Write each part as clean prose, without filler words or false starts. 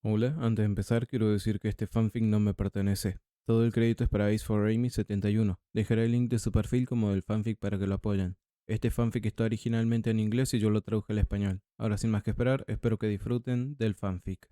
Hola, antes de empezar quiero decir que este fanfic no me pertenece. Todo el crédito es para Ace4Amy71. Dejaré el link de su perfil como del fanfic para que lo apoyen. Este fanfic está originalmente en inglés y yo lo traduje al español. Ahora sin más que esperar, espero que disfruten del fanfic.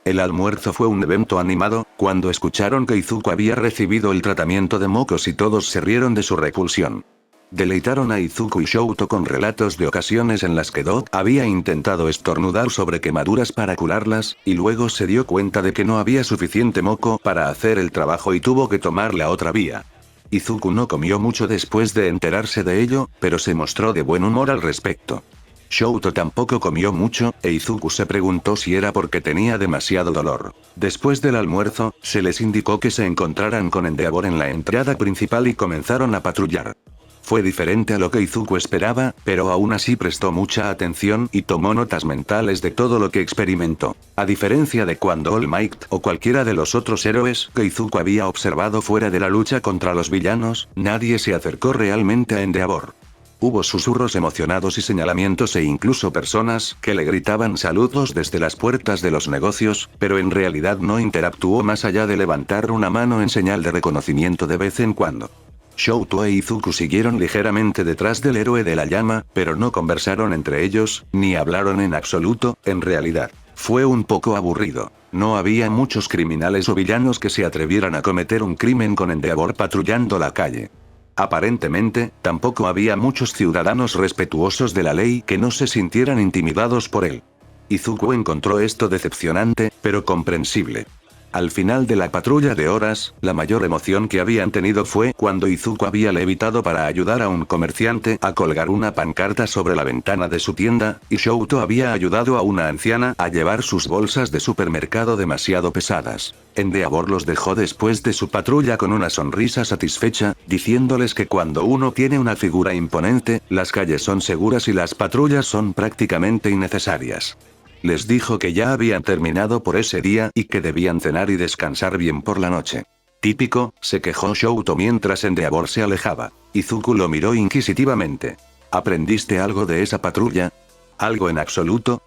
El almuerzo fue un evento animado, cuando escucharon que Izuku había recibido el tratamiento de mocos y todos se rieron de su repulsión. Deleitaron a Izuku y Shouto con relatos de ocasiones en las que Doc había intentado estornudar sobre quemaduras para curarlas, y luego se dio cuenta de que no había suficiente moco para hacer el trabajo y tuvo que tomar la otra vía. Izuku no comió mucho después de enterarse de ello, pero se mostró de buen humor al respecto. Shouto tampoco comió mucho, e Izuku se preguntó si era porque tenía demasiado dolor. Después del almuerzo, se les indicó que se encontraran con Endeavor en la entrada principal y comenzaron a patrullar. Fue diferente a lo que Izuku esperaba, pero aún así prestó mucha atención y tomó notas mentales de todo lo que experimentó. A diferencia de cuando All Might o cualquiera de los otros héroes que Izuku había observado fuera de la lucha contra los villanos, nadie se acercó realmente a Endeavor. Hubo susurros emocionados y señalamientos e incluso personas que le gritaban saludos desde las puertas de los negocios, pero en realidad no interactuó más allá de levantar una mano en señal de reconocimiento de vez en cuando. Shouto e Izuku siguieron ligeramente detrás del héroe de la llama, pero no conversaron entre ellos, ni hablaron en absoluto, en realidad. Fue un poco aburrido. No había muchos criminales o villanos que se atrevieran a cometer un crimen con Endeavor patrullando la calle. Aparentemente, tampoco había muchos ciudadanos respetuosos de la ley que no se sintieran intimidados por él. Izuku encontró esto decepcionante, pero comprensible. Al final de la patrulla de horas, la mayor emoción que habían tenido fue cuando Izuku había levitado para ayudar a un comerciante a colgar una pancarta sobre la ventana de su tienda, y Shouto había ayudado a una anciana a llevar sus bolsas de supermercado demasiado pesadas. Endeavor los dejó después de su patrulla con una sonrisa satisfecha, diciéndoles que cuando uno tiene una figura imponente, las calles son seguras y las patrullas son prácticamente innecesarias. Les dijo que ya habían terminado por ese día y que debían cenar y descansar bien por la noche. Típico, se quejó Shouto mientras Endeavor se alejaba. Izuku lo miró inquisitivamente. ¿Aprendiste algo de esa patrulla? ¿Algo en absoluto?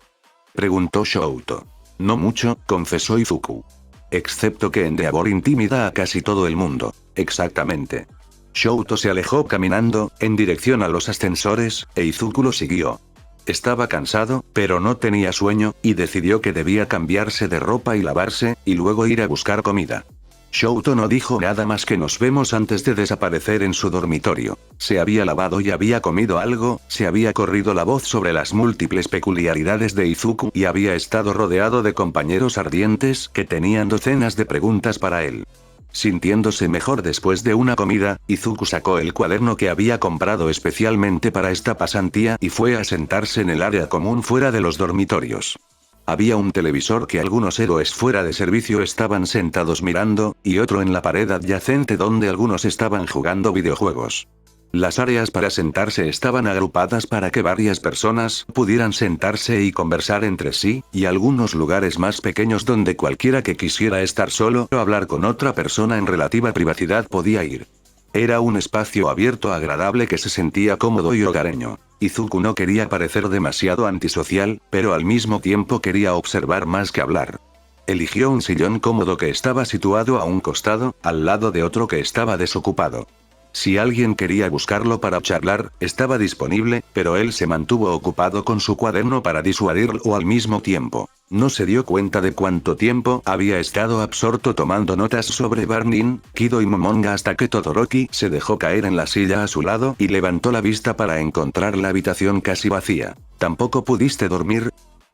Preguntó Shouto. No mucho, confesó Izuku. Excepto que Endeavor intimida a casi todo el mundo. Exactamente. Shouto se alejó caminando, en dirección a los ascensores, e Izuku lo siguió. Estaba cansado, pero no tenía sueño, y decidió que debía cambiarse de ropa y lavarse, y luego ir a buscar comida. Shouto no dijo nada más que nos vemos antes de desaparecer en su dormitorio. Se había lavado y había comido algo, se había corrido la voz sobre las múltiples peculiaridades de Izuku y había estado rodeado de compañeros ardientes que tenían docenas de preguntas para él. Sintiéndose mejor después de una comida, Izuku sacó el cuaderno que había comprado especialmente para esta pasantía y fue a sentarse en el área común fuera de los dormitorios. Había un televisor que algunos héroes fuera de servicio estaban sentados mirando, y otro en la pared adyacente donde algunos estaban jugando videojuegos. Las áreas para sentarse estaban agrupadas para que varias personas pudieran sentarse y conversar entre sí, y algunos lugares más pequeños donde cualquiera que quisiera estar solo o hablar con otra persona en relativa privacidad podía ir. Era un espacio abierto agradable que se sentía cómodo y hogareño. Izuku no quería parecer demasiado antisocial, pero al mismo tiempo quería observar más que hablar. Eligió un sillón cómodo que estaba situado a un costado, al lado de otro que estaba desocupado. Si alguien quería buscarlo para charlar, estaba disponible, pero él se mantuvo ocupado con su cuaderno para disuadirlo al mismo tiempo. No se dio cuenta de cuánto tiempo había estado absorto tomando notas sobre Barnin, Kido y Momonga hasta que Todoroki se dejó caer en la silla a su lado y levantó la vista para encontrar la habitación casi vacía. ¿Tampoco pudiste dormir?,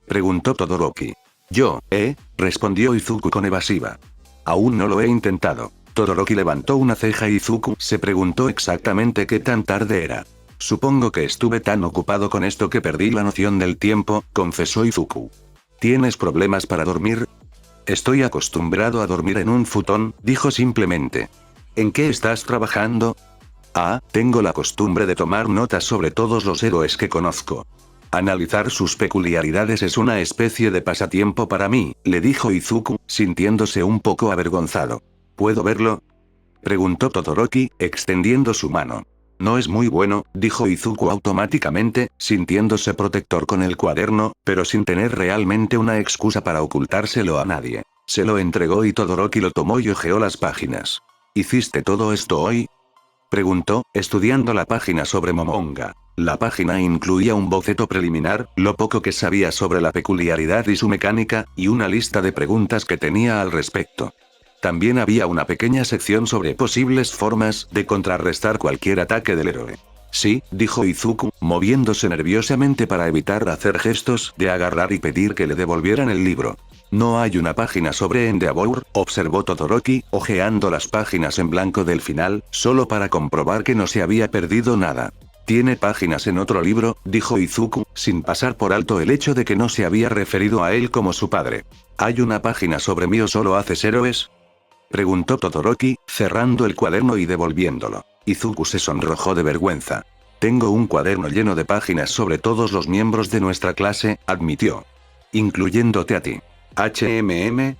preguntó Todoroki. Respondió Izuku con evasiva. Aún no lo he intentado. Todoroki levantó una ceja y Izuku se preguntó exactamente qué tan tarde era. Supongo que estuve tan ocupado con esto que perdí la noción del tiempo, confesó Izuku. ¿Tienes problemas para dormir? Estoy acostumbrado a dormir en un futón, dijo simplemente. ¿En qué estás trabajando? Tengo la costumbre de tomar notas sobre todos los héroes que conozco. Analizar sus peculiaridades es una especie de pasatiempo para mí, le dijo Izuku, sintiéndose un poco avergonzado. ¿Puedo verlo?, preguntó Todoroki, extendiendo su mano. No es muy bueno, dijo Izuku automáticamente, sintiéndose protector con el cuaderno, pero sin tener realmente una excusa para ocultárselo a nadie. Se lo entregó y Todoroki lo tomó y hojeó las páginas. ¿Hiciste todo esto hoy?, preguntó, estudiando la página sobre Momonga. La página incluía un boceto preliminar, lo poco que sabía sobre la peculiaridad y su mecánica, y una lista de preguntas que tenía al respecto. También había una pequeña sección sobre posibles formas de contrarrestar cualquier ataque del héroe. Sí, dijo Izuku, moviéndose nerviosamente para evitar hacer gestos de agarrar y pedir que le devolvieran el libro. No hay una página sobre Endeavor, observó Todoroki, hojeando las páginas en blanco del final, solo para comprobar que no se había perdido nada. Tiene páginas en otro libro, dijo Izuku, sin pasar por alto el hecho de que no se había referido a él como su padre. ¿Hay una página sobre mí o solo haces héroes?, preguntó Todoroki, cerrando el cuaderno y devolviéndolo. Izuku se sonrojó de vergüenza. Tengo un cuaderno lleno de páginas sobre todos los miembros de nuestra clase, admitió. Incluyéndote a ti.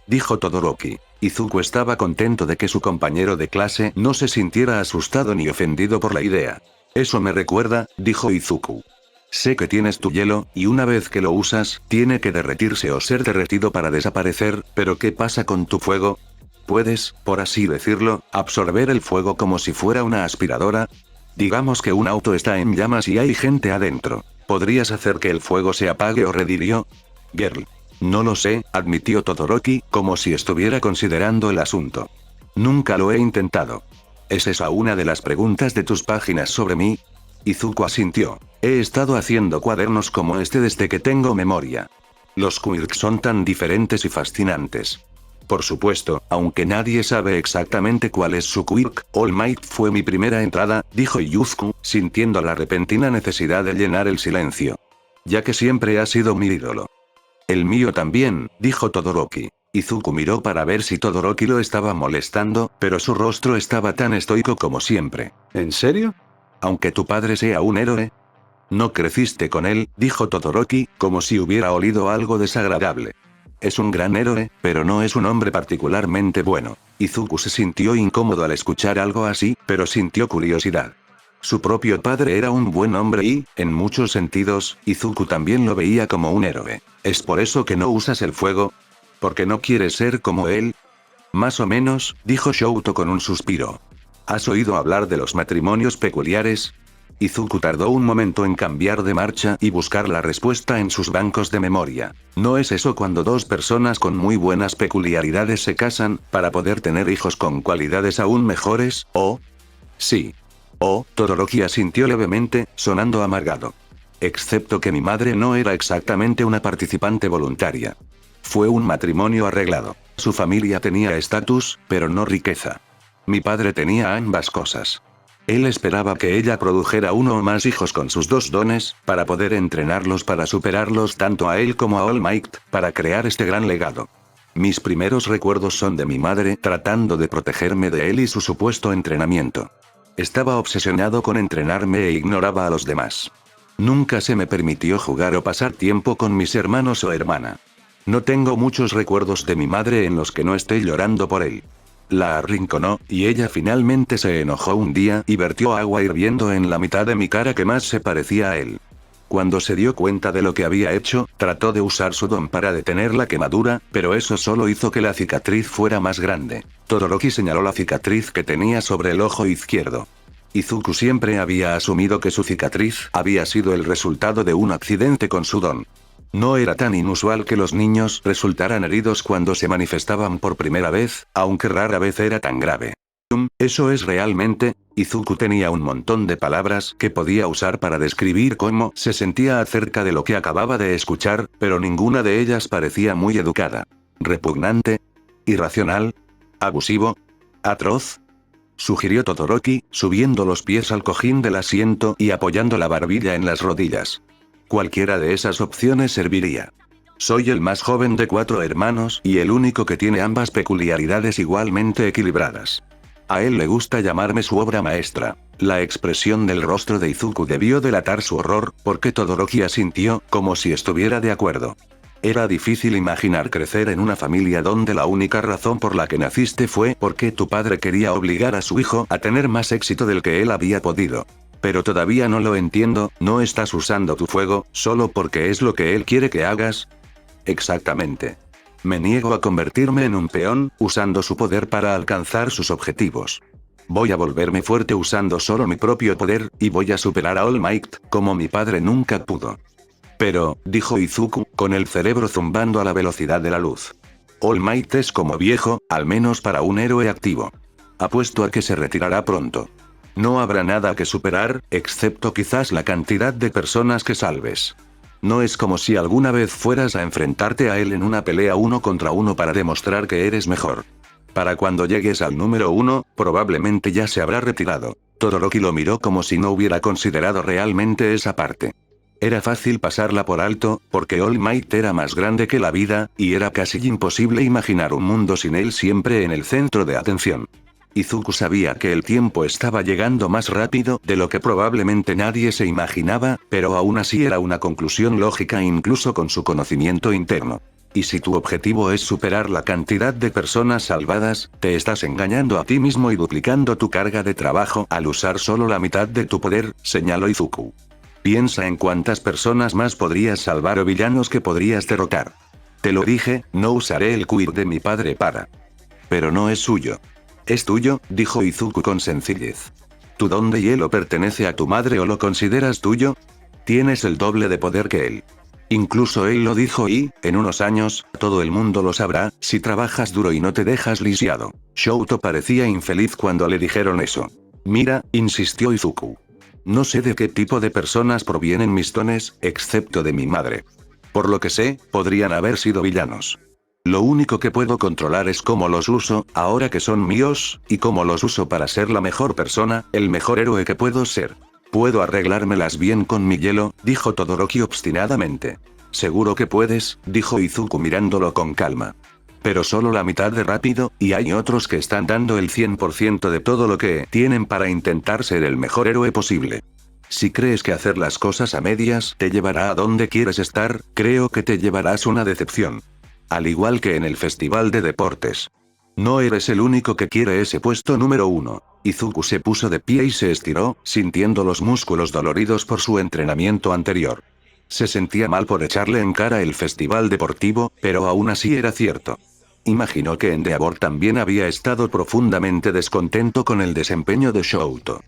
Dijo Todoroki. Izuku estaba contento de que su compañero de clase no se sintiera asustado ni ofendido por la idea. Eso me recuerda, dijo Izuku. Sé que tienes tu hielo, y una vez que lo usas, tiene que derretirse o ser derretido para desaparecer, pero ¿qué pasa con tu fuego? ¿Puedes, por así decirlo, absorber el fuego como si fuera una aspiradora? Digamos que un auto está en llamas y hay gente adentro. ¿Podrías hacer que el fuego se apague o redirió? Girl. No lo sé, admitió Todoroki, como si estuviera considerando el asunto. Nunca lo he intentado. ¿Es esa una de las preguntas de tus páginas sobre mí? Izuku asintió. He estado haciendo cuadernos como este desde que tengo memoria. Los quirks son tan diferentes y fascinantes. Por supuesto, aunque nadie sabe exactamente cuál es su quirk, All Might fue mi primera entrada, dijo Izuku, sintiendo la repentina necesidad de llenar el silencio. Ya que siempre ha sido mi ídolo. El mío también, dijo Todoroki. Izuku miró para ver si Todoroki lo estaba molestando, pero su rostro estaba tan estoico como siempre. ¿En serio? Aunque tu padre sea un héroe. No creciste con él, dijo Todoroki, como si hubiera olido algo desagradable. Es un gran héroe, pero no es un hombre particularmente bueno. Izuku se sintió incómodo al escuchar algo así, pero sintió curiosidad. Su propio padre era un buen hombre y, en muchos sentidos, Izuku también lo veía como un héroe. ¿Es por eso que no usas el fuego? ¿Porque no quieres ser como él? Más o menos, dijo Shouto con un suspiro. ¿Has oído hablar de los matrimonios peculiares? Izuku tardó un momento en cambiar de marcha y buscar la respuesta en sus bancos de memoria. ¿No es eso cuando dos personas con muy buenas peculiaridades se casan, para poder tener hijos con cualidades aún mejores, o? Sí. Todoroki asintió levemente, sonando amargado. Excepto que mi madre no era exactamente una participante voluntaria. Fue un matrimonio arreglado. Su familia tenía estatus, pero no riqueza. Mi padre tenía ambas cosas. Él esperaba que ella produjera uno o más hijos con sus dos dones, para poder entrenarlos para superarlos tanto a él como a All Might, para crear este gran legado. Mis primeros recuerdos son de mi madre tratando de protegerme de él y su supuesto entrenamiento. Estaba obsesionado con entrenarme e ignoraba a los demás. Nunca se me permitió jugar o pasar tiempo con mis hermanos o hermana. No tengo muchos recuerdos de mi madre en los que no esté llorando por él. La arrinconó, y ella finalmente se enojó un día y vertió agua hirviendo en la mitad de mi cara que más se parecía a él. Cuando se dio cuenta de lo que había hecho, trató de usar su don para detener la quemadura, pero eso solo hizo que la cicatriz fuera más grande. Todoroki señaló la cicatriz que tenía sobre el ojo izquierdo. Izuku siempre había asumido que su cicatriz había sido el resultado de un accidente con su don. No era tan inusual que los niños resultaran heridos cuando se manifestaban por primera vez, aunque rara vez era tan grave. Eso es realmente. Izuku tenía un montón de palabras que podía usar para describir cómo se sentía acerca de lo que acababa de escuchar, pero ninguna de ellas parecía muy educada. Repugnante. Irracional. Abusivo. Atroz. Sugirió Todoroki, subiendo los pies al cojín del asiento y apoyando la barbilla en las rodillas. Cualquiera de esas opciones serviría. Soy el más joven de 4 hermanos y el único que tiene ambas peculiaridades igualmente equilibradas. A él le gusta llamarme su obra maestra. La expresión del rostro de Izuku debió delatar su horror, porque Todoroki asintió, como si estuviera de acuerdo. Era difícil imaginar crecer en una familia donde la única razón por la que naciste fue porque tu padre quería obligar a su hijo a tener más éxito del que él había podido. Pero todavía no lo entiendo, ¿no estás usando tu fuego, solo porque es lo que él quiere que hagas? Exactamente. Me niego a convertirme en un peón, usando su poder para alcanzar sus objetivos. Voy a volverme fuerte usando solo mi propio poder, y voy a superar a All Might, como mi padre nunca pudo. Pero, dijo Izuku, con el cerebro zumbando a la velocidad de la luz. All Might es como viejo, al menos para un héroe activo. Apuesto a que se retirará pronto. No habrá nada que superar, excepto quizás la cantidad de personas que salves. No es como si alguna vez fueras a enfrentarte a él en una pelea 1 contra 1 para demostrar que eres mejor. Para cuando llegues al número 1, probablemente ya se habrá retirado. Todoroki lo miró como si no hubiera considerado realmente esa parte. Era fácil pasarla por alto, porque All Might era más grande que la vida, y era casi imposible imaginar un mundo sin él siempre en el centro de atención. Izuku sabía que el tiempo estaba llegando más rápido de lo que probablemente nadie se imaginaba, pero aún así era una conclusión lógica incluso con su conocimiento interno. Y si tu objetivo es superar la cantidad de personas salvadas, te estás engañando a ti mismo y duplicando tu carga de trabajo al usar solo la mitad de tu poder, señaló Izuku. Piensa en cuántas personas más podrías salvar o villanos que podrías derrotar. Te lo dije, no usaré el quirk de mi padre para. Pero no es suyo. Es tuyo, dijo Izuku con sencillez. ¿Tu don de hielo pertenece a tu madre o lo consideras tuyo? Tienes el doble de poder que él. Incluso él lo dijo y, en unos años, todo el mundo lo sabrá, si trabajas duro y no te dejas lisiado. Shouto parecía infeliz cuando le dijeron eso. Mira, insistió Izuku. No sé de qué tipo de personas provienen mis dones, excepto de mi madre. Por lo que sé, podrían haber sido villanos. Lo único que puedo controlar es cómo los uso, ahora que son míos, y cómo los uso para ser la mejor persona, el mejor héroe que puedo ser. Puedo arreglármelas bien con mi hielo, dijo Todoroki obstinadamente. Seguro que puedes, dijo Izuku mirándolo con calma. Pero solo la mitad de rápido, y hay otros que están dando el 100% de todo lo que tienen para intentar ser el mejor héroe posible. Si crees que hacer las cosas a medias te llevará a donde quieres estar, creo que te llevarás una decepción. Al igual que en el festival de deportes. No eres el único que quiere ese puesto número 1. Izuku se puso de pie y se estiró, sintiendo los músculos doloridos por su entrenamiento anterior. Se sentía mal por echarle en cara el festival deportivo, pero aún así era cierto. Imaginó que Endeavor también había estado profundamente descontento con el desempeño de Shouto.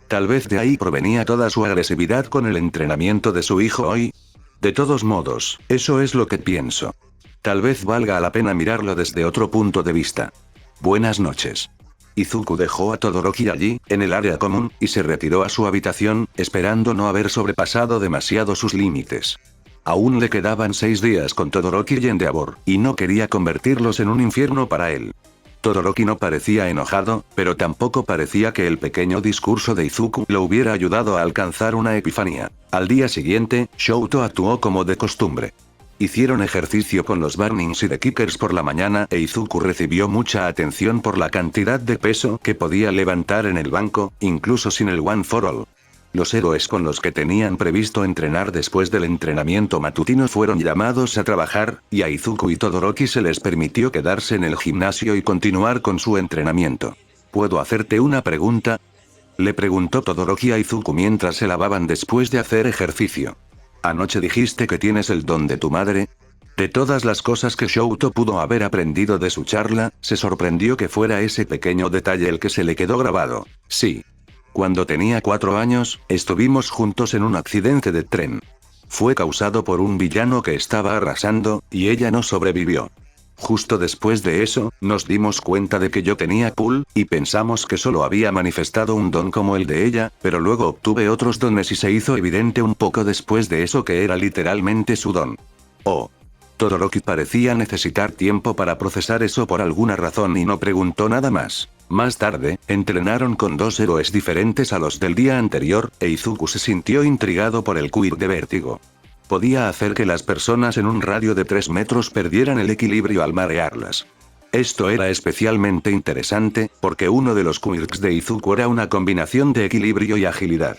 Tal vez de ahí provenía toda su agresividad con el entrenamiento de su hijo hoy. De todos modos, eso es lo que pienso. Tal vez valga la pena mirarlo desde otro punto de vista. Buenas noches. Izuku dejó a Todoroki allí, en el área común, y se retiró a su habitación, esperando no haber sobrepasado demasiado sus límites. Aún le quedaban 6 días con Todoroki y Endeavor, y no quería convertirlos en un infierno para él. Todoroki no parecía enojado, pero tampoco parecía que el pequeño discurso de Izuku lo hubiera ayudado a alcanzar una epifanía. Al día siguiente, Shouto actuó como de costumbre. Hicieron ejercicio con los Burnings y The Kickers por la mañana e Izuku recibió mucha atención por la cantidad de peso que podía levantar en el banco, incluso sin el One for All. Los héroes con los que tenían previsto entrenar después del entrenamiento matutino fueron llamados a trabajar, y a Izuku y Todoroki se les permitió quedarse en el gimnasio y continuar con su entrenamiento. ¿Puedo hacerte una pregunta?, le preguntó Todoroki a Izuku mientras se lavaban después de hacer ejercicio. Anoche dijiste que tienes el don de tu madre. De todas las cosas que Shouto pudo haber aprendido de su charla, se sorprendió que fuera ese pequeño detalle el que se le quedó grabado. Sí. Cuando tenía 4 años, estuvimos juntos en un accidente de tren. Fue causado por un villano que estaba arrasando, y ella no sobrevivió. Justo después de eso, nos dimos cuenta de que yo tenía pool, y pensamos que solo había manifestado un don como el de ella, pero luego obtuve otros dones y se hizo evidente un poco después de eso que era literalmente su don. Oh. Todoroki parecía necesitar tiempo para procesar eso por alguna razón y no preguntó nada más. Más tarde, entrenaron con 2 héroes diferentes a los del día anterior, e Izuku se sintió intrigado por el quirk de vértigo. Podía hacer que las personas en un radio de 3 metros perdieran el equilibrio al marearlas. Esto era especialmente interesante, porque uno de los quirks de Izuku era una combinación de equilibrio y agilidad.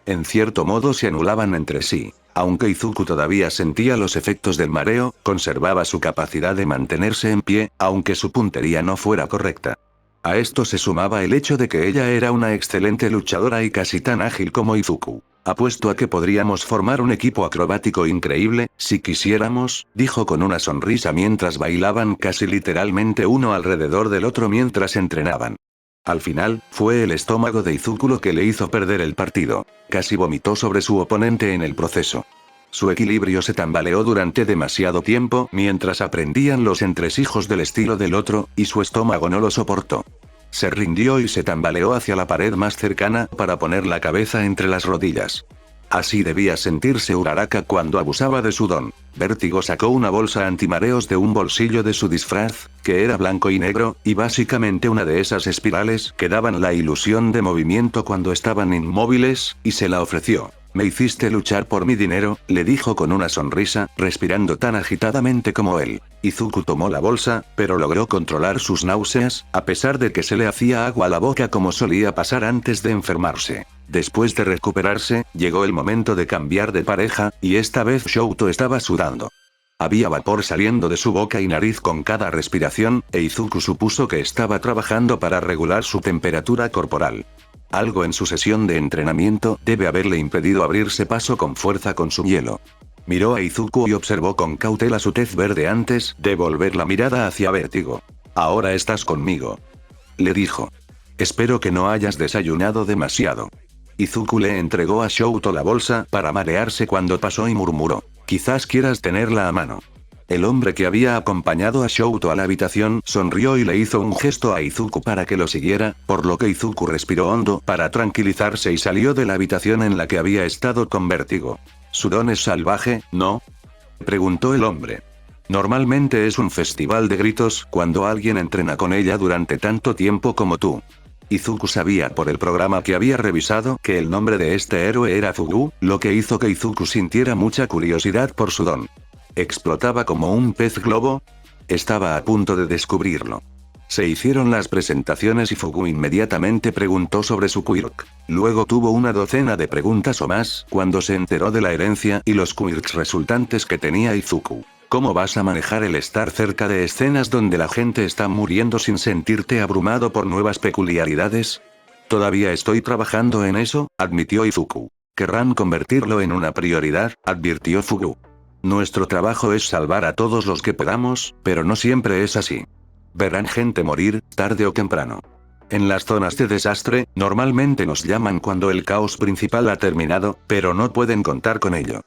En cierto modo se anulaban entre sí. Aunque Izuku todavía sentía los efectos del mareo, conservaba su capacidad de mantenerse en pie, aunque su puntería no fuera correcta. A esto se sumaba el hecho de que ella era una excelente luchadora y casi tan ágil como Izuku. Apuesto a que podríamos formar un equipo acrobático increíble, si quisiéramos, dijo con una sonrisa mientras bailaban casi literalmente uno alrededor del otro mientras entrenaban. Al final, fue el estómago de Izuku lo que le hizo perder el partido. Casi vomitó sobre su oponente en el proceso. Su equilibrio se tambaleó durante demasiado tiempo mientras aprendían los entresijos del estilo del otro, y su estómago no lo soportó. Se rindió y se tambaleó hacia la pared más cercana para poner la cabeza entre las rodillas. Así debía sentirse Uraraka cuando abusaba de su don. Vértigo sacó una bolsa antimareos de un bolsillo de su disfraz, que era blanco y negro, y básicamente una de esas espirales que daban la ilusión de movimiento cuando estaban inmóviles, y se la ofreció. «Me hiciste luchar por mi dinero», le dijo con una sonrisa, respirando tan agitadamente como él. Izuku tomó la bolsa, pero logró controlar sus náuseas, a pesar de que se le hacía agua a la boca como solía pasar antes de enfermarse. Después de recuperarse, llegó el momento de cambiar de pareja, y esta vez Shouto estaba sudando. Había vapor saliendo de su boca y nariz con cada respiración, e Izuku supuso que estaba trabajando para regular su temperatura corporal. Algo en su sesión de entrenamiento debe haberle impedido abrirse paso con fuerza con su hielo. Miró a Izuku y observó con cautela su tez verde antes de volver la mirada hacia Vértigo. «Ahora estás conmigo», le dijo. «Espero que no hayas desayunado demasiado». Izuku le entregó a Shouto la bolsa para marearse cuando pasó y murmuró: «Quizás quieras tenerla a mano». El hombre que había acompañado a Shouto a la habitación sonrió y le hizo un gesto a Izuku para que lo siguiera, por lo que Izuku respiró hondo para tranquilizarse y salió de la habitación en la que había estado con Vértigo. «¿Su don es salvaje, no?», preguntó el hombre. «Normalmente es un festival de gritos cuando alguien entrena con ella durante tanto tiempo como tú». Izuku sabía por el programa que había revisado que el nombre de este héroe era Fugu, lo que hizo que Izuku sintiera mucha curiosidad por su don. ¿Explotaba como un pez globo? Estaba a punto de descubrirlo. Se hicieron las presentaciones y Fugu inmediatamente preguntó sobre su quirk. Luego tuvo una docena de preguntas o más cuando se enteró de la herencia y los quirks resultantes que tenía Izuku. ¿Cómo vas a manejar el estar cerca de escenas donde la gente está muriendo sin sentirte abrumado por nuevas peculiaridades? Todavía estoy trabajando en eso, admitió Izuku. Querrán convertirlo en una prioridad, advirtió Fugu. Nuestro trabajo es salvar a todos los que podamos, pero no siempre es así. Verán gente morir, tarde o temprano. En las zonas de desastre, normalmente nos llaman cuando el caos principal ha terminado, pero no pueden contar con ello.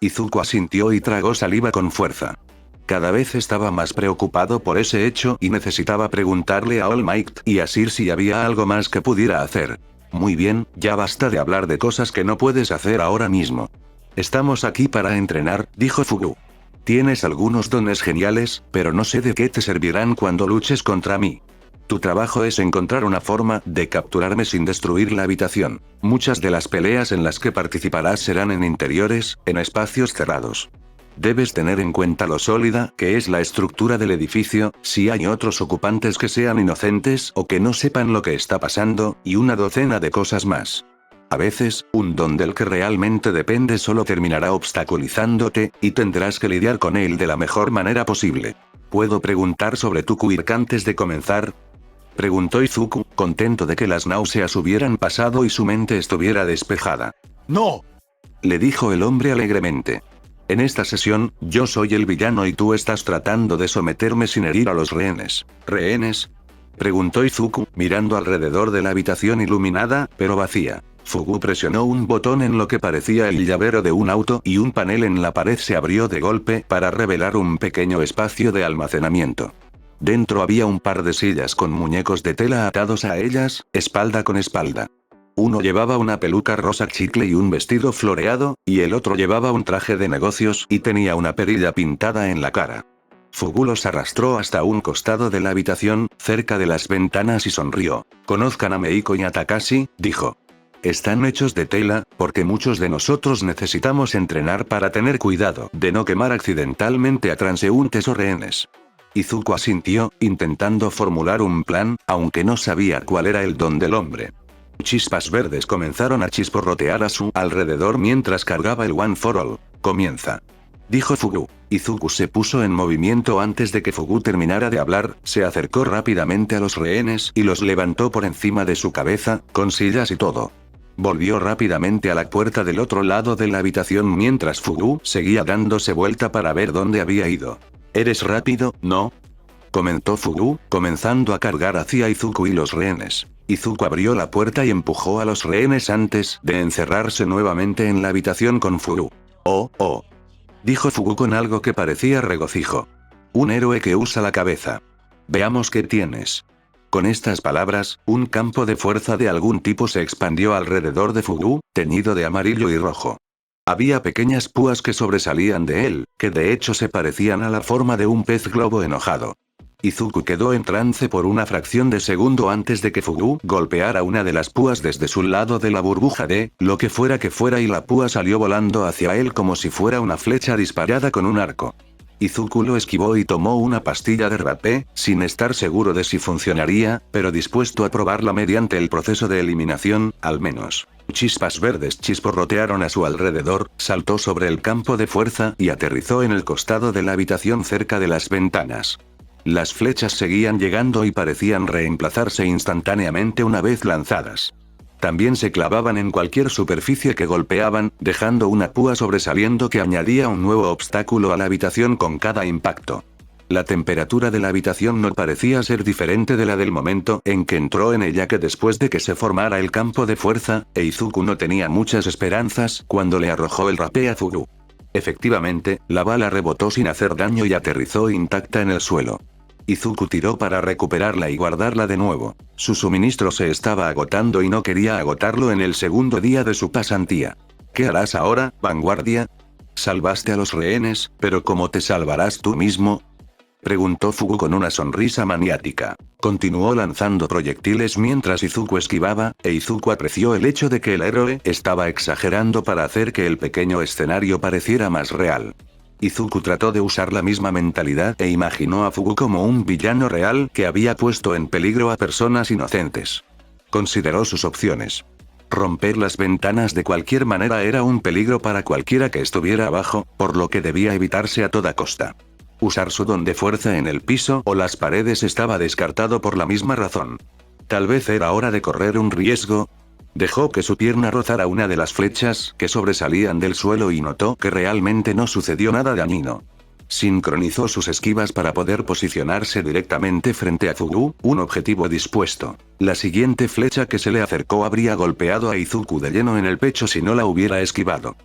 Izuku asintió y tragó saliva con fuerza. Cada vez estaba más preocupado por ese hecho y necesitaba preguntarle a All Might y a Sir si había algo más que pudiera hacer. Muy bien, ya basta de hablar de cosas que no puedes hacer ahora mismo. Estamos aquí para entrenar, dijo Fugu. Tienes algunos dones geniales, pero no sé de qué te servirán cuando luches contra mí. Tu trabajo es encontrar una forma de capturarme sin destruir la habitación. Muchas de las peleas en las que participarás serán en interiores, en espacios cerrados. Debes tener en cuenta lo sólida que es la estructura del edificio, si hay otros ocupantes que sean inocentes o que no sepan lo que está pasando, y una docena de cosas más. A veces, un don del que realmente depende solo terminará obstaculizándote, y tendrás que lidiar con él de la mejor manera posible. ¿Puedo preguntar sobre tu quirk antes de comenzar?, preguntó Izuku, contento de que las náuseas hubieran pasado y su mente estuviera despejada. ¡No!, le dijo el hombre alegremente. En esta sesión, yo soy el villano y tú estás tratando de someterme sin herir a los rehenes. ¿Rehenes?, preguntó Izuku, mirando alrededor de la habitación iluminada, pero vacía. Fugu presionó un botón en lo que parecía el llavero de un auto y un panel en la pared se abrió de golpe para revelar un pequeño espacio de almacenamiento. Dentro había un par de sillas con muñecos de tela atados a ellas, espalda con espalda. Uno llevaba una peluca rosa chicle y un vestido floreado, y el otro llevaba un traje de negocios y tenía una perilla pintada en la cara. Fugu los arrastró hasta un costado de la habitación, cerca de las ventanas y sonrió. «Conozcan a Meiko y a Takashi», dijo. «Están hechos de tela, porque muchos de nosotros necesitamos entrenar para tener cuidado de no quemar accidentalmente a transeúntes o rehenes». Izuku asintió, intentando formular un plan, aunque no sabía cuál era el don del hombre. Chispas verdes comenzaron a chisporrotear a su alrededor mientras cargaba el One for All. «Comienza», dijo Fugu. Izuku se puso en movimiento antes de que Fugu terminara de hablar, se acercó rápidamente a los rehenes y los levantó por encima de su cabeza, con sillas y todo. Volvió rápidamente a la puerta del otro lado de la habitación mientras Fugu seguía dándose vuelta para ver dónde había ido. «¿Eres rápido, no?», comentó Fugu, comenzando a cargar hacia Izuku y los rehenes. Izuku abrió la puerta y empujó a los rehenes antes de encerrarse nuevamente en la habitación con Fugu. «Oh», dijo Fugu con algo que parecía regocijo. «Un héroe que usa la cabeza. Veamos qué tienes». Con estas palabras, un campo de fuerza de algún tipo se expandió alrededor de Fugu, teñido de amarillo y rojo. Había pequeñas púas que sobresalían de él, que de hecho se parecían a la forma de un pez globo enojado. Izuku quedó en trance por una fracción de segundo antes de que Fugu golpeara una de las púas desde su lado de la burbuja de lo que fuera y la púa salió volando hacia él como si fuera una flecha disparada con un arco. Izuku lo esquivó y tomó una pastilla de rapé, sin estar seguro de si funcionaría, pero dispuesto a probarla mediante el proceso de eliminación, al menos. Chispas verdes chisporrotearon a su alrededor, saltó sobre el campo de fuerza y aterrizó en el costado de la habitación cerca de las ventanas. Las flechas seguían llegando y parecían reemplazarse instantáneamente una vez lanzadas. También se clavaban en cualquier superficie que golpeaban, dejando una púa sobresaliendo que añadía un nuevo obstáculo a la habitación con cada impacto. La temperatura de la habitación no parecía ser diferente de la del momento en que entró en ella que después de que se formara el campo de fuerza, Izuku no tenía muchas esperanzas cuando le arrojó el rapé a Fugu. Efectivamente, la bala rebotó sin hacer daño y aterrizó intacta en el suelo. Izuku tiró para recuperarla y guardarla de nuevo. Su suministro se estaba agotando y no quería agotarlo en el segundo día de su pasantía. ¿Qué harás ahora, vanguardia? Salvaste a los rehenes, pero ¿cómo te salvarás tú mismo?, preguntó Fugu con una sonrisa maniática. Continuó lanzando proyectiles mientras Izuku esquivaba, e Izuku apreció el hecho de que el héroe estaba exagerando para hacer que el pequeño escenario pareciera más real. Izuku trató de usar la misma mentalidad e imaginó a Fugu como un villano real que había puesto en peligro a personas inocentes. Consideró sus opciones. Romper las ventanas de cualquier manera era un peligro para cualquiera que estuviera abajo, por lo que debía evitarse a toda costa. Usar su don de fuerza en el piso o las paredes estaba descartado por la misma razón. Tal vez era hora de correr un riesgo. Dejó que su pierna rozara una de las flechas que sobresalían del suelo y notó que realmente no sucedió nada dañino. Sincronizó sus esquivas para poder posicionarse directamente frente a Fugu, un objetivo dispuesto. La siguiente flecha que se le acercó habría golpeado a Izuku de lleno en el pecho si no la hubiera esquivado.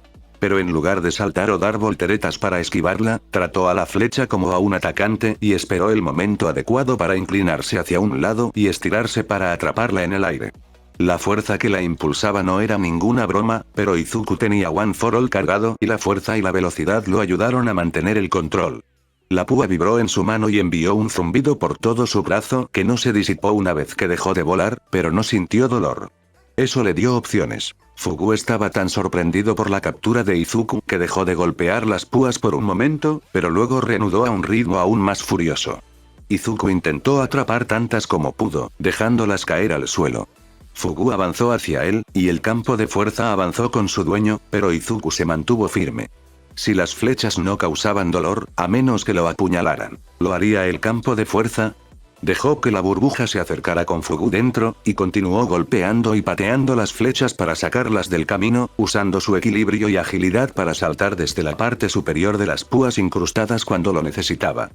Pero en lugar de saltar o dar volteretas para esquivarla, trató a la flecha como a un atacante y esperó el momento adecuado para inclinarse hacia un lado y estirarse para atraparla en el aire. La fuerza que la impulsaba no era ninguna broma, pero Izuku tenía One for All cargado y la fuerza y la velocidad lo ayudaron a mantener el control. La púa vibró en su mano y envió un zumbido por todo su brazo que no se disipó una vez que dejó de volar, pero no sintió dolor. Eso le dio opciones. Fugu estaba tan sorprendido por la captura de Izuku que dejó de golpear las púas por un momento, pero luego reanudó a un ritmo aún más furioso. Izuku intentó atrapar tantas como pudo, dejándolas caer al suelo. Fugu avanzó hacia él, y el campo de fuerza avanzó con su dueño, pero Izuku se mantuvo firme. Si las flechas no causaban dolor, a menos que lo apuñalaran, ¿lo haría el campo de fuerza? Dejó que la burbuja se acercara con Fugu dentro, y continuó golpeando y pateando las flechas para sacarlas del camino, usando su equilibrio y agilidad para saltar desde la parte superior de las púas incrustadas cuando lo necesitaba.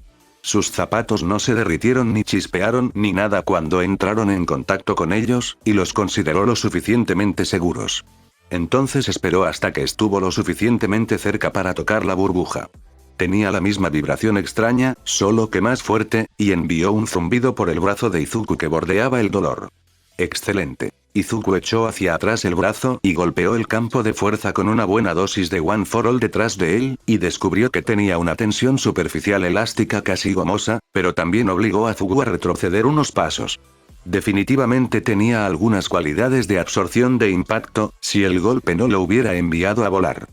Sus zapatos no se derritieron ni chispearon ni nada cuando entraron en contacto con ellos, y los consideró lo suficientemente seguros. Entonces esperó hasta que estuvo lo suficientemente cerca para tocar la burbuja. Tenía la misma vibración extraña, solo que más fuerte, y envió un zumbido por el brazo de Izuku que bordeaba el dolor. Excelente. Izuku echó hacia atrás el brazo y golpeó el campo de fuerza con una buena dosis de One for All detrás de él, y descubrió que tenía una tensión superficial elástica casi gomosa, pero también obligó a Fugu a retroceder unos pasos. Definitivamente tenía algunas cualidades de absorción de impacto, si el golpe no lo hubiera enviado a volar.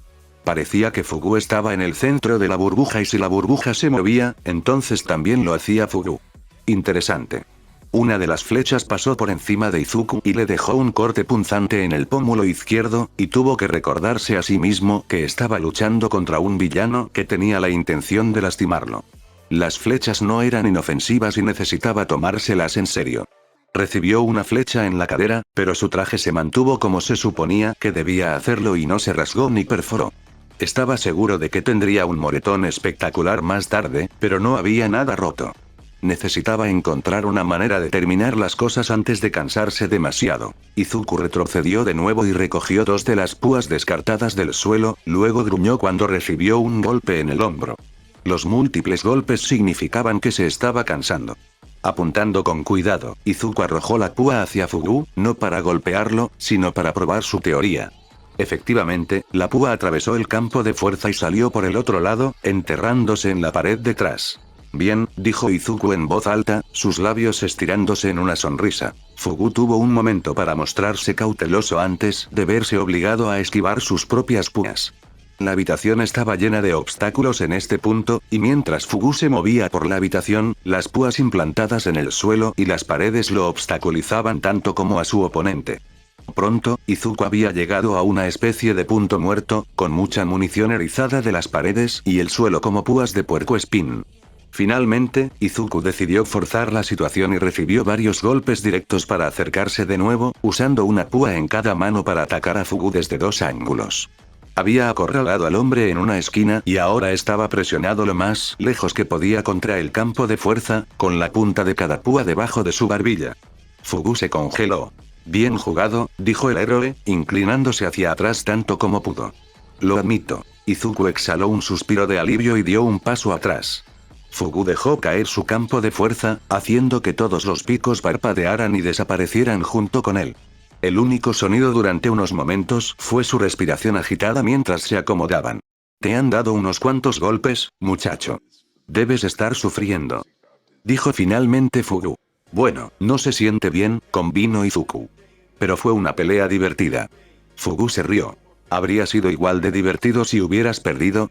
Parecía que Fugu estaba en el centro de la burbuja y si la burbuja se movía, entonces también lo hacía Fugu. Interesante. Una de las flechas pasó por encima de Izuku y le dejó un corte punzante en el pómulo izquierdo, y tuvo que recordarse a sí mismo que estaba luchando contra un villano que tenía la intención de lastimarlo. Las flechas no eran inofensivas y necesitaba tomárselas en serio. Recibió una flecha en la cadera, pero su traje se mantuvo como se suponía que debía hacerlo y no se rasgó ni perforó. Estaba seguro de que tendría un moretón espectacular más tarde, pero no había nada roto. Necesitaba encontrar una manera de terminar las cosas antes de cansarse demasiado. Izuku retrocedió de nuevo y recogió 2 de las púas descartadas del suelo, luego gruñó cuando recibió un golpe en el hombro. Los múltiples golpes significaban que se estaba cansando. Apuntando con cuidado, Izuku arrojó la púa hacia Fugu, no para golpearlo, sino para probar su teoría. Efectivamente, la púa atravesó el campo de fuerza y salió por el otro lado, enterrándose en la pared detrás. Bien, dijo Izuku en voz alta, sus labios estirándose en una sonrisa. Fugu tuvo un momento para mostrarse cauteloso antes de verse obligado a esquivar sus propias púas. La habitación estaba llena de obstáculos en este punto, y mientras Fugu se movía por la habitación, las púas implantadas en el suelo y las paredes lo obstaculizaban tanto como a su oponente. Pronto, Izuku había llegado a una especie de punto muerto, con mucha munición erizada de las paredes y el suelo como púas de puercoespín. Finalmente, Izuku decidió forzar la situación y recibió varios golpes directos para acercarse de nuevo, usando una púa en cada mano para atacar a Fugu desde 2 ángulos. Había acorralado al hombre en una esquina y ahora estaba presionado lo más lejos que podía contra el campo de fuerza, con la punta de cada púa debajo de su barbilla. Fugu se congeló. Bien jugado, dijo el héroe, inclinándose hacia atrás tanto como pudo. Lo admito. Izuku exhaló un suspiro de alivio y dio un paso atrás. Fugu dejó caer su campo de fuerza, haciendo que todos los picos parpadearan y desaparecieran junto con él. El único sonido durante unos momentos fue su respiración agitada mientras se acomodaban. «Te han dado unos cuantos golpes, muchacho. Debes estar sufriendo», dijo finalmente Fugu. «Bueno, no se siente bien», convino Izuku. «Pero fue una pelea divertida». Fugu se rió. «¿Habría sido igual de divertido si hubieras perdido?»,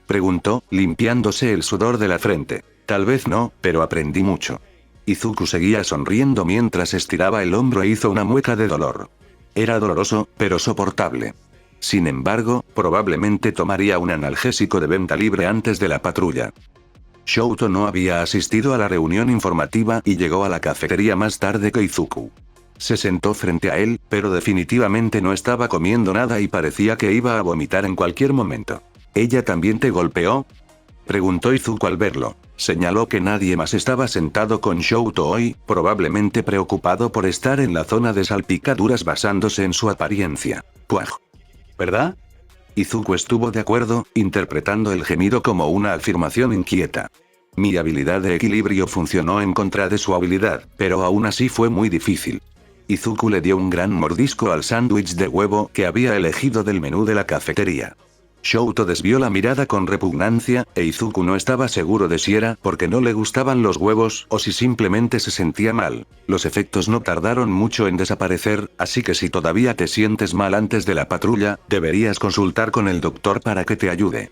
preguntó, limpiándose el sudor de la frente. «Tal vez no, pero aprendí mucho». Izuku seguía sonriendo mientras estiraba el hombro e hizo una mueca de dolor. Era doloroso, pero soportable. Sin embargo, probablemente tomaría un analgésico de venta libre antes de la patrulla. Shouto no había asistido a la reunión informativa y llegó a la cafetería más tarde que Izuku. Se sentó frente a él, pero definitivamente no estaba comiendo nada y parecía que iba a vomitar en cualquier momento. ¿Ella también te golpeó?, preguntó Izuku al verlo. Señaló que nadie más estaba sentado con Shouto hoy, probablemente preocupado por estar en la zona de salpicaduras basándose en su apariencia. «Puaj. ¿Verdad?». Izuku estuvo de acuerdo, interpretando el gemido como una afirmación inquieta. «Mi habilidad de equilibrio funcionó en contra de su habilidad, pero aún así fue muy difícil». Izuku le dio un gran mordisco al sándwich de huevo que había elegido del menú de la cafetería. Shouto desvió la mirada con repugnancia, e Izuku no estaba seguro de si era porque no le gustaban los huevos o si simplemente se sentía mal. Los efectos no tardaron mucho en desaparecer, así que si todavía te sientes mal antes de la patrulla, deberías consultar con el doctor para que te ayude.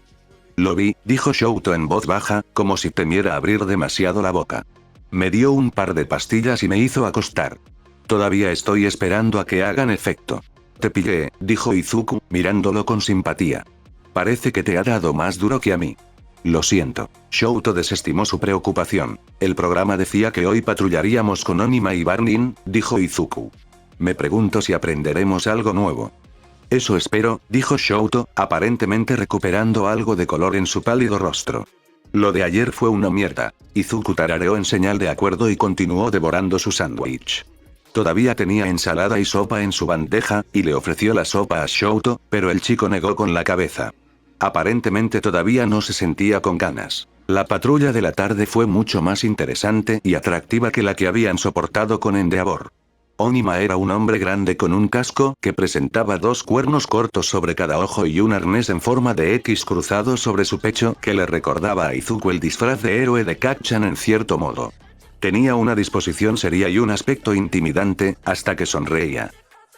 «Lo vi», dijo Shouto en voz baja, como si temiera abrir demasiado la boca. «Me dio un par de pastillas y me hizo acostar. Todavía estoy esperando a que hagan efecto». «Te pillé», dijo Izuku, mirándolo con simpatía. «Parece que te ha dado más duro que a mí». «Lo siento». Shouto desestimó su preocupación. «El programa decía que hoy patrullaríamos con Onima y Barnin», dijo Izuku. «Me pregunto si aprenderemos algo nuevo». «Eso espero», dijo Shouto, aparentemente recuperando algo de color en su pálido rostro. «Lo de ayer fue una mierda». Izuku tarareó en señal de acuerdo y continuó devorando su sándwich. Todavía tenía ensalada y sopa en su bandeja, y le ofreció la sopa a Shouto, pero el chico negó con la cabeza. Aparentemente todavía no se sentía con ganas. La patrulla de la tarde fue mucho más interesante y atractiva que la que habían soportado con Endeavor. Onima era un hombre grande con un casco que presentaba 2 cuernos cortos sobre cada ojo y un arnés en forma de X cruzado sobre su pecho que le recordaba a Izuku el disfraz de héroe de Kacchan en cierto modo. Tenía una disposición seria y un aspecto intimidante, hasta que sonreía.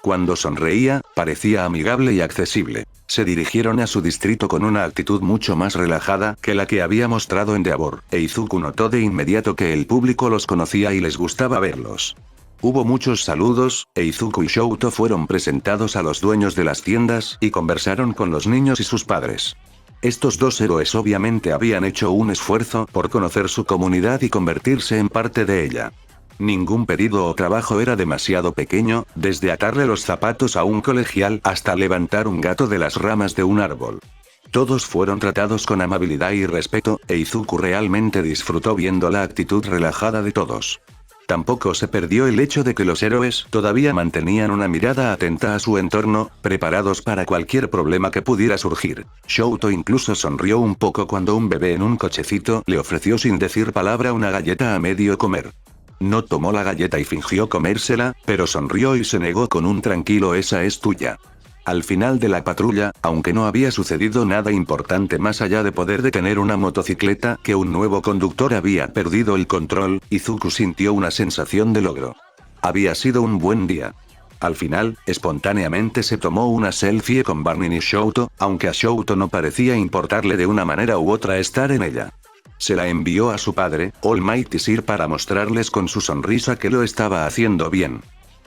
Cuando sonreía, parecía amigable y accesible. Se dirigieron a su distrito con una actitud mucho más relajada que la que había mostrado en Deavor, e Izuku notó de inmediato que el público los conocía y les gustaba verlos. Hubo muchos saludos, e Izuku y Shouto fueron presentados a los dueños de las tiendas y conversaron con los niños y sus padres. Estos dos héroes obviamente habían hecho un esfuerzo por conocer su comunidad y convertirse en parte de ella. Ningún pedido o trabajo era demasiado pequeño, desde atarle los zapatos a un colegial hasta levantar un gato de las ramas de un árbol. Todos fueron tratados con amabilidad y respeto, e Izuku realmente disfrutó viendo la actitud relajada de todos. Tampoco se perdió el hecho de que los héroes todavía mantenían una mirada atenta a su entorno, preparados para cualquier problema que pudiera surgir. Shouto incluso sonrió un poco cuando un bebé en un cochecito le ofreció sin decir palabra una galleta a medio comer. No tomó la galleta y fingió comérsela, pero sonrió y se negó con un tranquilo "esa es tuya". Al final de la patrulla, aunque no había sucedido nada importante más allá de poder detener una motocicleta que un nuevo conductor había perdido el control, Izuku sintió una sensación de logro. Había sido un buen día. Al final, espontáneamente se tomó una selfie con Barney y Shouto, aunque a Shouto no parecía importarle de una manera u otra estar en ella. Se la envió a su padre, All Mighty Sir, para mostrarles con su sonrisa que lo estaba haciendo bien.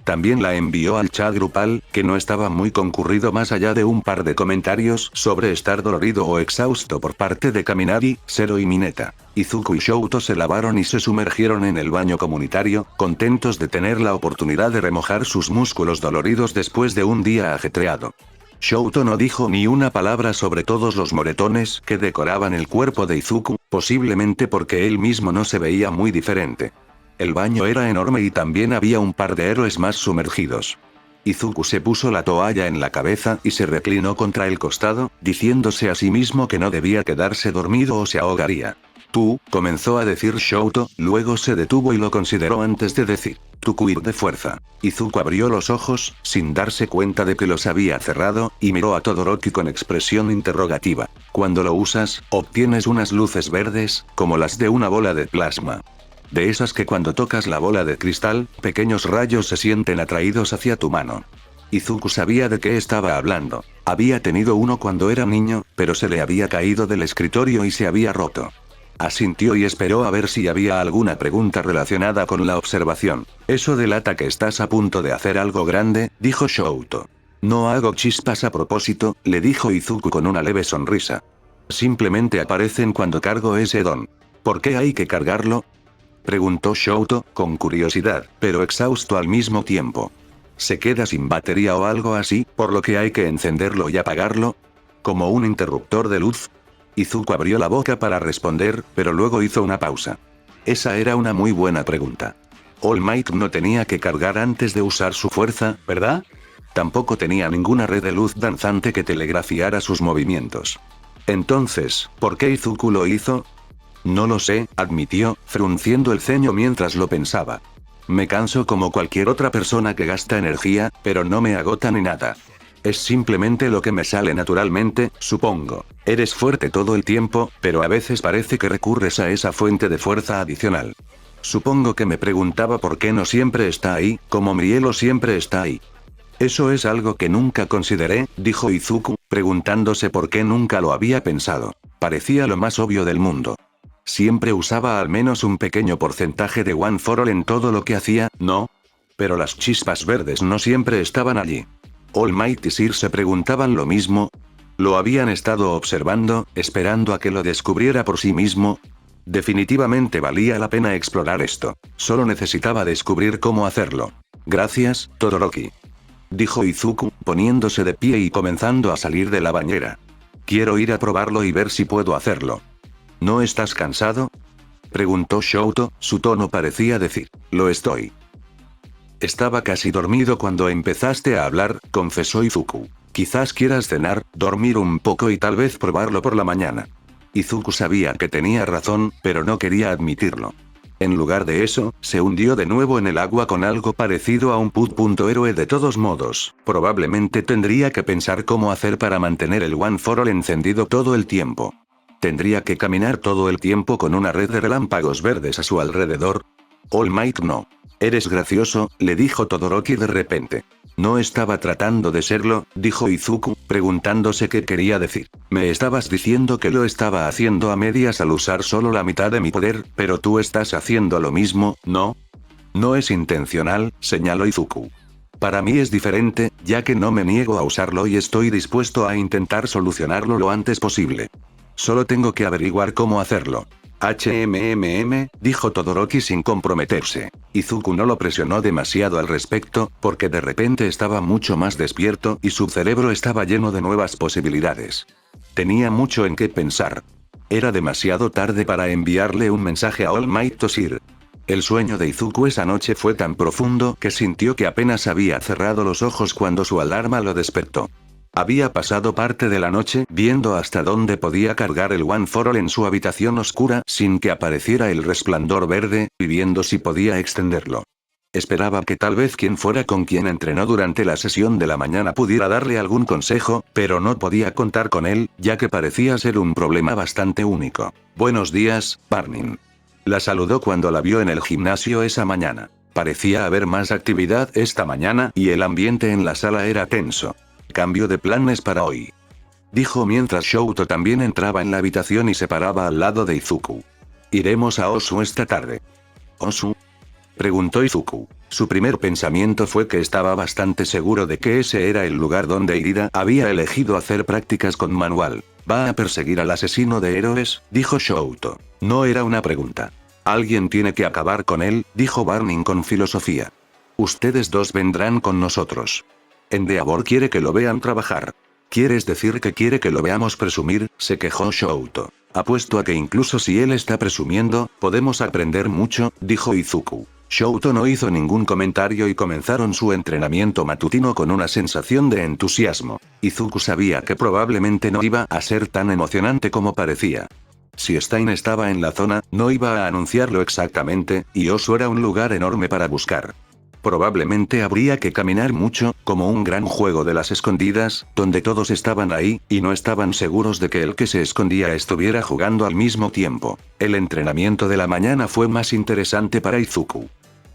También la envió al chat grupal, que no estaba muy concurrido más allá de un par de comentarios sobre estar dolorido o exhausto por parte de Kaminari, Zero y Mineta. Izuku y Shouto se lavaron y se sumergieron en el baño comunitario, contentos de tener la oportunidad de remojar sus músculos doloridos después de un día ajetreado. Shouto no dijo ni una palabra sobre todos los moretones que decoraban el cuerpo de Izuku, posiblemente porque él mismo no se veía muy diferente. El baño era enorme y también había un par de héroes más sumergidos. Izuku se puso la toalla en la cabeza y se reclinó contra el costado, diciéndose a sí mismo que no debía quedarse dormido o se ahogaría. Tú, comenzó a decir Shouto, luego se detuvo y lo consideró antes de decir, tu quid de fuerza. Izuku abrió los ojos, sin darse cuenta de que los había cerrado, y miró a Todoroki con expresión interrogativa. Cuando lo usas, obtienes unas luces verdes, como las de una bola de plasma. De esas que cuando tocas la bola de cristal, pequeños rayos se sienten atraídos hacia tu mano. Izuku sabía de qué estaba hablando. Había tenido uno cuando era niño, pero se le había caído del escritorio y se había roto. Asintió y esperó a ver si había alguna pregunta relacionada con la observación. Eso delata que estás a punto de hacer algo grande, dijo Shouto. No hago chispas a propósito, le dijo Izuku con una leve sonrisa. Simplemente aparecen cuando cargo ese don. ¿Por qué hay que cargarlo?, preguntó Shouto, con curiosidad, pero exhausto al mismo tiempo. ¿Se queda sin batería o algo así, por lo que hay que encenderlo y apagarlo? ¿Como un interruptor de luz? Izuku abrió la boca para responder, pero luego hizo una pausa. Esa era una muy buena pregunta. All Might no tenía que cargar antes de usar su fuerza, ¿verdad? Tampoco tenía ninguna red de luz danzante que telegrafiara sus movimientos. Entonces, ¿por qué Izuku lo hizo? No lo sé, admitió, frunciendo el ceño mientras lo pensaba. Me canso como cualquier otra persona que gasta energía, pero no me agota ni nada. Es simplemente lo que me sale naturalmente, supongo. Eres fuerte todo el tiempo, pero a veces parece que recurres a esa fuente de fuerza adicional. Supongo que me preguntaba por qué no siempre está ahí, como mi hielo siempre está ahí. Eso es algo que nunca consideré, dijo Izuku, preguntándose por qué nunca lo había pensado. Parecía lo más obvio del mundo. Siempre usaba al menos un pequeño porcentaje de One for All en todo lo que hacía, ¿no? Pero las chispas verdes no siempre estaban allí. All Mighty Sir se preguntaban lo mismo. ¿Lo habían estado observando, esperando a que lo descubriera por sí mismo? Definitivamente valía la pena explorar esto. Solo necesitaba descubrir cómo hacerlo. Gracias, Todoroki, dijo Izuku, poniéndose de pie y comenzando a salir de la bañera. Quiero ir a probarlo y ver si puedo hacerlo. ¿No estás cansado?, preguntó Shouto, su tono parecía decir, lo estoy. Estaba casi dormido cuando empezaste a hablar, confesó Izuku. Quizás quieras cenar, dormir un poco y tal vez probarlo por la mañana. Izuku sabía que tenía razón, pero no quería admitirlo. En lugar de eso, se hundió de nuevo en el agua con algo parecido a un héroe de todos modos. Probablemente tendría que pensar cómo hacer para mantener el One for All encendido todo el tiempo. ¿Tendría que caminar todo el tiempo con una red de relámpagos verdes a su alrededor? All Might no. Eres gracioso, le dijo Todoroki de repente. No estaba tratando de serlo, dijo Izuku, preguntándose qué quería decir. Me estabas diciendo que lo estaba haciendo a medias al usar solo la mitad de mi poder, pero tú estás haciendo lo mismo, ¿no? No es intencional, señaló Izuku. Para mí es diferente, ya que no me niego a usarlo y estoy dispuesto a intentar solucionarlo lo antes posible. Solo tengo que averiguar cómo hacerlo. Dijo Todoroki sin comprometerse. Izuku no lo presionó demasiado al respecto, porque de repente estaba mucho más despierto y su cerebro estaba lleno de nuevas posibilidades. Tenía mucho en qué pensar. Era demasiado tarde para enviarle un mensaje a All Might Toshir. El sueño de Izuku esa noche fue tan profundo que sintió que apenas había cerrado los ojos cuando su alarma lo despertó. Había pasado parte de la noche viendo hasta dónde podía cargar el One for All en su habitación oscura sin que apareciera el resplandor verde, y viendo si podía extenderlo. Esperaba que tal vez quien fuera con quien entrenó durante la sesión de la mañana pudiera darle algún consejo, pero no podía contar con él, ya que parecía ser un problema bastante único. Buenos días, Barnin. La saludó cuando la vio en el gimnasio esa mañana. Parecía haber más actividad esta mañana y el ambiente en la sala era tenso. Cambio de planes para hoy. Dijo mientras Shouto también entraba en la habitación y se paraba al lado de Izuku. Iremos a Osu esta tarde. ¿Osu? Preguntó Izuku. Su primer pensamiento fue que estaba bastante seguro de que ese era el lugar donde Irida había elegido hacer prácticas con manual. ¿Va a perseguir al asesino de héroes?, dijo Shouto. No era una pregunta. Alguien tiene que acabar con él, dijo Barnin con filosofía. Ustedes dos vendrán con nosotros. Endeavor quiere que lo vean trabajar. ¿Quieres decir que quiere que lo veamos presumir?, se quejó Shouto. Apuesto a que incluso si él está presumiendo, podemos aprender mucho, dijo Izuku. Shouto no hizo ningún comentario y comenzaron su entrenamiento matutino con una sensación de entusiasmo. Izuku sabía que probablemente no iba a ser tan emocionante como parecía. Si Stein estaba en la zona, no iba a anunciarlo exactamente, y Osu era un lugar enorme para buscar. Probablemente habría que caminar mucho, como un gran juego de las escondidas, donde todos estaban ahí, y no estaban seguros de que el que se escondía estuviera jugando al mismo tiempo. El entrenamiento de la mañana fue más interesante para Izuku.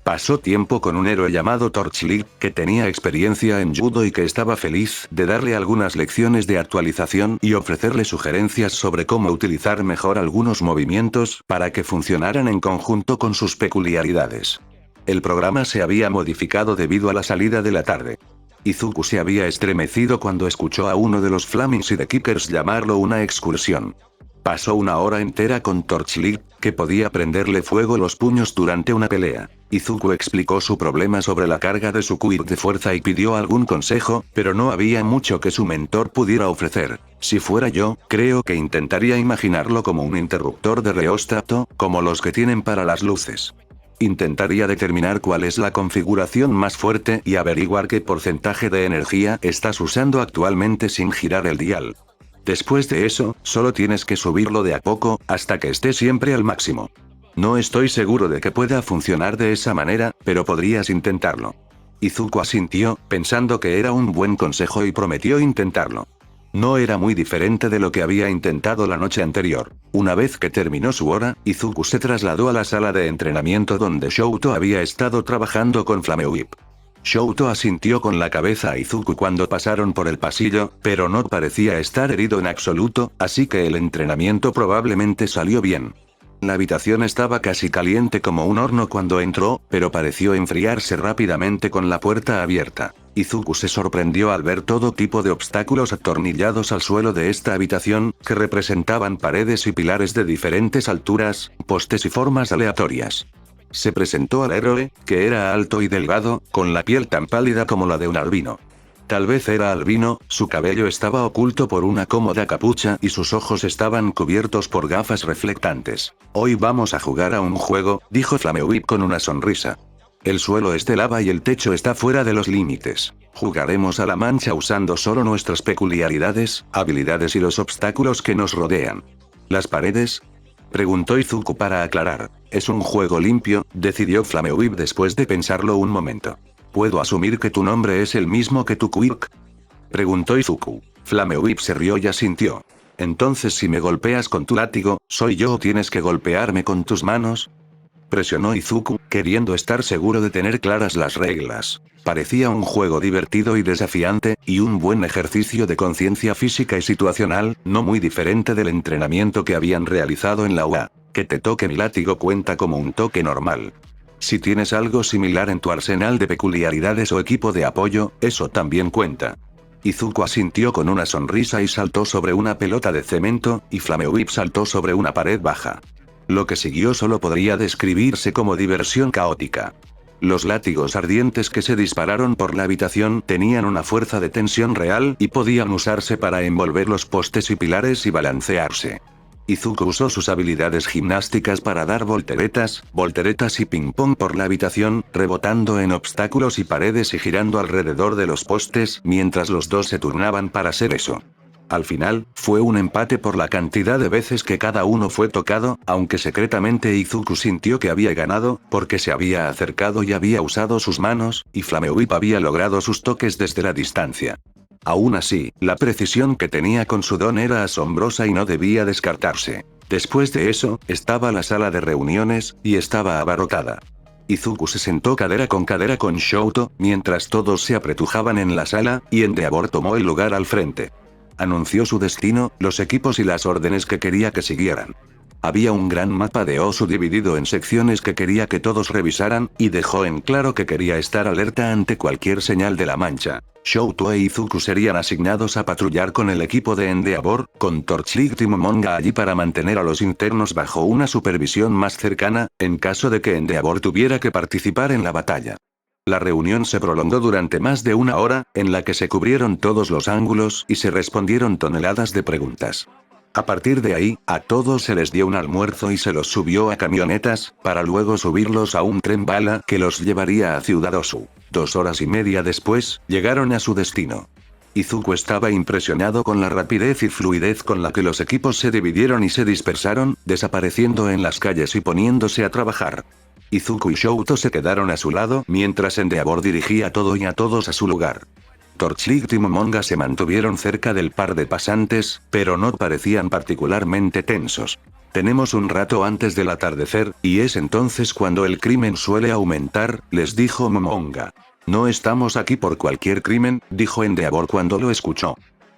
Pasó tiempo con un héroe llamado Torchlight, que tenía experiencia en judo y que estaba feliz de darle algunas lecciones de actualización y ofrecerle sugerencias sobre cómo utilizar mejor algunos movimientos para que funcionaran en conjunto con sus peculiaridades. El programa se había modificado debido a la salida de la tarde. Izuku se había estremecido cuando escuchó a uno de los Flamings y de Kickers llamarlo una excursión. Pasó una hora entera con Torchlight, que podía prenderle fuego los puños durante una pelea. Izuku explicó su problema sobre la carga de su quirk de fuerza y pidió algún consejo, pero no había mucho que su mentor pudiera ofrecer. Si fuera yo, creo que intentaría imaginarlo como un interruptor de reóstato, como los que tienen para las luces. Intentaría determinar cuál es la configuración más fuerte y averiguar qué porcentaje de energía estás usando actualmente sin girar el dial. Después de eso, solo tienes que subirlo de a poco, hasta que esté siempre al máximo. No estoy seguro de que pueda funcionar de esa manera, pero podrías intentarlo. Izuku asintió, pensando que era un buen consejo y prometió intentarlo. No era muy diferente de lo que había intentado la noche anterior. Una vez que terminó su hora, Izuku se trasladó a la sala de entrenamiento donde Shouto había estado trabajando con Flamewhip. Shouto asintió con la cabeza a Izuku cuando pasaron por el pasillo, pero no parecía estar herido en absoluto, así que el entrenamiento probablemente salió bien. La habitación estaba casi caliente como un horno cuando entró, pero pareció enfriarse rápidamente con la puerta abierta. Izuku se sorprendió al ver todo tipo de obstáculos atornillados al suelo de esta habitación, que representaban paredes y pilares de diferentes alturas, postes y formas aleatorias. Se presentó al héroe, que era alto y delgado, con la piel tan pálida como la de un albino. Tal vez era albino, su cabello estaba oculto por una cómoda capucha y sus ojos estaban cubiertos por gafas reflectantes. Hoy vamos a jugar a un juego, dijo Flamewhip con una sonrisa. El suelo es de lava y el techo está fuera de los límites. Jugaremos a la mancha usando solo nuestras peculiaridades, habilidades y los obstáculos que nos rodean. ¿Las paredes?, preguntó Izuku para aclarar. Es un juego limpio, decidió Flamewhip después de pensarlo un momento. ¿Puedo asumir que tu nombre es el mismo que tu quirk?, preguntó Izuku. Flamewhip se rió y asintió. Entonces si me golpeas con tu látigo, ¿soy yo o tienes que golpearme con tus manos?, presionó Izuku, queriendo estar seguro de tener claras las reglas. Parecía un juego divertido y desafiante, y un buen ejercicio de conciencia física y situacional, no muy diferente del entrenamiento que habían realizado en la UA. Que te toque mi látigo cuenta como un toque normal. Si tienes algo similar en tu arsenal de peculiaridades o equipo de apoyo, eso también cuenta. Izuku asintió con una sonrisa y saltó sobre una pelota de cemento, y Flamewhip saltó sobre una pared baja. Lo que siguió solo podría describirse como diversión caótica. Los látigos ardientes que se dispararon por la habitación tenían una fuerza de tensión real y podían usarse para envolver los postes y pilares y balancearse. Izuku usó sus habilidades gimnásticas para dar volteretas y ping-pong por la habitación, rebotando en obstáculos y paredes y girando alrededor de los postes mientras los dos se turnaban para hacer eso. Al final, fue un empate por la cantidad de veces que cada uno fue tocado, aunque secretamente Izuku sintió que había ganado, porque se había acercado y había usado sus manos, y Flamewhip había logrado sus toques desde la distancia. Aún así, la precisión que tenía con su don era asombrosa y no debía descartarse. Después de eso, estaba la sala de reuniones, y estaba abarrotada. Izuku se sentó cadera con Shouto, mientras todos se apretujaban en la sala, y Endeavor tomó el lugar al frente. Anunció su destino, los equipos y las órdenes que quería que siguieran. Había un gran mapa de Osu dividido en secciones que quería que todos revisaran, y dejó en claro que quería estar alerta ante cualquier señal de la mancha. Shouto e Izuku serían asignados a patrullar con el equipo de Endeavor, con Torchlight y Momonga allí para mantener a los internos bajo una supervisión más cercana, en caso de que Endeavor tuviera que participar en la batalla. La reunión se prolongó durante más de una hora, en la que se cubrieron todos los ángulos y se respondieron toneladas de preguntas. A partir de ahí, a todos se les dio un almuerzo y se los subió a camionetas, para luego subirlos a un tren bala que los llevaría a Ciudad Osu. 2 horas y media después, llegaron a su destino. Izuku estaba impresionado con la rapidez y fluidez con la que los equipos se dividieron y se dispersaron, desapareciendo en las calles y poniéndose a trabajar. Izuku y Shouto se quedaron a su lado mientras Endeavor dirigía todo y a todos a su lugar. Torchlight y Momonga se mantuvieron cerca del par de pasantes, pero no parecían particularmente tensos. Tenemos un rato antes del atardecer, y es entonces cuando el crimen suele aumentar, les dijo Momonga. No estamos aquí por cualquier crimen, dijo Endeavor cuando lo escuchó.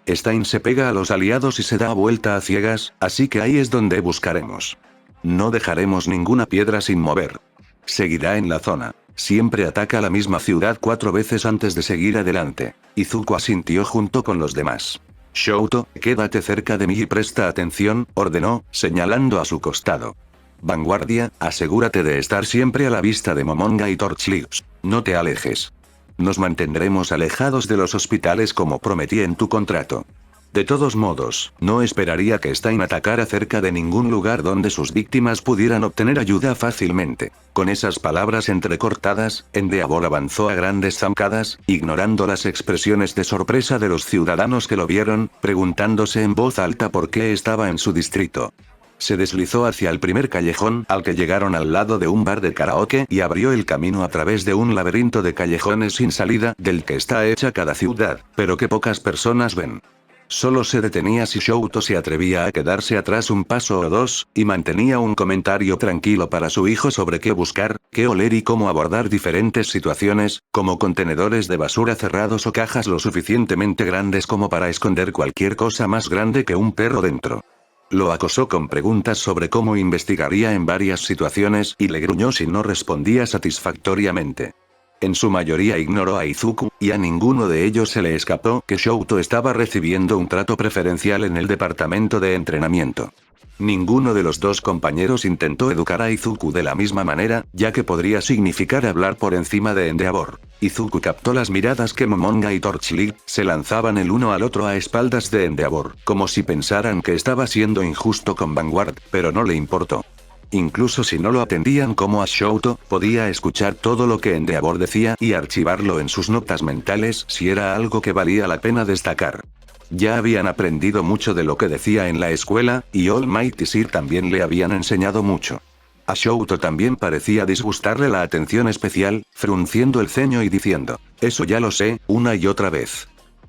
Stein se pega a los aliados y se da vuelta a ciegas, así que ahí es donde buscaremos. No dejaremos ninguna piedra sin mover. Seguirá en la zona. Siempre ataca la misma ciudad 4 veces antes de seguir adelante. Izuku asintió junto con los demás. Shouto, quédate cerca de mí y presta atención, ordenó, señalando a su costado. Vanguardia, asegúrate de estar siempre a la vista de Momonga y Torchlight. No te alejes. Nos mantendremos alejados de los hospitales como prometí en tu contrato. De todos modos, no esperaría que Stein atacara cerca de ningún lugar donde sus víctimas pudieran obtener ayuda fácilmente. Con esas palabras entrecortadas, Endeavor avanzó a grandes zancadas, ignorando las expresiones de sorpresa de los ciudadanos que lo vieron, preguntándose en voz alta por qué estaba en su distrito. Se deslizó hacia el primer callejón al que llegaron al lado de un bar de karaoke y abrió el camino a través de un laberinto de callejones sin salida del que está hecha cada ciudad, pero que pocas personas ven. Solo se detenía si Shouto se atrevía a quedarse atrás un paso o dos, y mantenía un comentario tranquilo para su hijo sobre qué buscar, qué oler y cómo abordar diferentes situaciones, como contenedores de basura cerrados o cajas lo suficientemente grandes como para esconder cualquier cosa más grande que un perro dentro. Lo acosó con preguntas sobre cómo investigaría en varias situaciones y le gruñó si no respondía satisfactoriamente. En su mayoría ignoró a Izuku, y a ninguno de ellos se le escapó que Shouto estaba recibiendo un trato preferencial en el departamento de entrenamiento. Ninguno de los dos compañeros intentó educar a Izuku de la misma manera, ya que podría significar hablar por encima de Endeavor. Izuku captó las miradas que Momonga y Torchlight se lanzaban el uno al otro a espaldas de Endeavor, como si pensaran que estaba siendo injusto con Vanguard, pero no le importó. Incluso si no lo atendían como a Shouto, podía escuchar todo lo que Endeavor decía y archivarlo en sus notas mentales si era algo que valía la pena destacar. Ya habían aprendido mucho de lo que decía en la escuela, y All Might y Sir también le habían enseñado mucho. A Shouto también parecía disgustarle la atención especial, frunciendo el ceño y diciendo, eso ya lo sé, una y otra vez.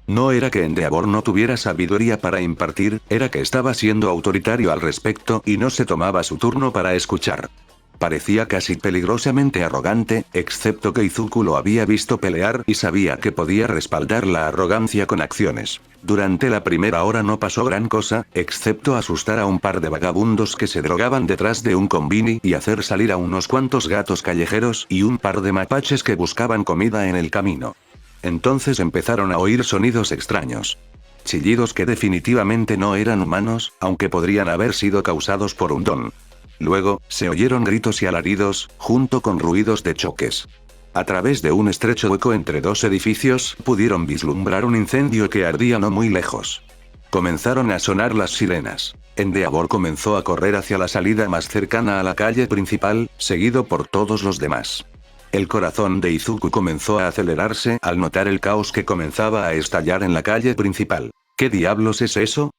No era que Endeavor no tuviera sabiduría para impartir, era que estaba siendo autoritario al respecto y no se tomaba su turno para escuchar. Parecía casi peligrosamente arrogante, excepto que Izuku lo había visto pelear y sabía que podía respaldar la arrogancia con acciones. Durante la primera hora no pasó gran cosa, excepto asustar a un par de vagabundos que se drogaban detrás de un combini y hacer salir a unos cuantos gatos callejeros y un par de mapaches que buscaban comida en el camino. Entonces empezaron a oír sonidos extraños. Chillidos que definitivamente no eran humanos, aunque podrían haber sido causados por un don. Luego, se oyeron gritos y alaridos, junto con ruidos de choques. A través de un estrecho hueco entre dos edificios, pudieron vislumbrar un incendio que ardía no muy lejos. Comenzaron a sonar las sirenas. Endeavor comenzó a correr hacia la salida más cercana a la calle principal, seguido por todos los demás. El corazón de Izuku comenzó a acelerarse al notar el caos que comenzaba a estallar en la calle principal. ¿Qué diablos es eso?,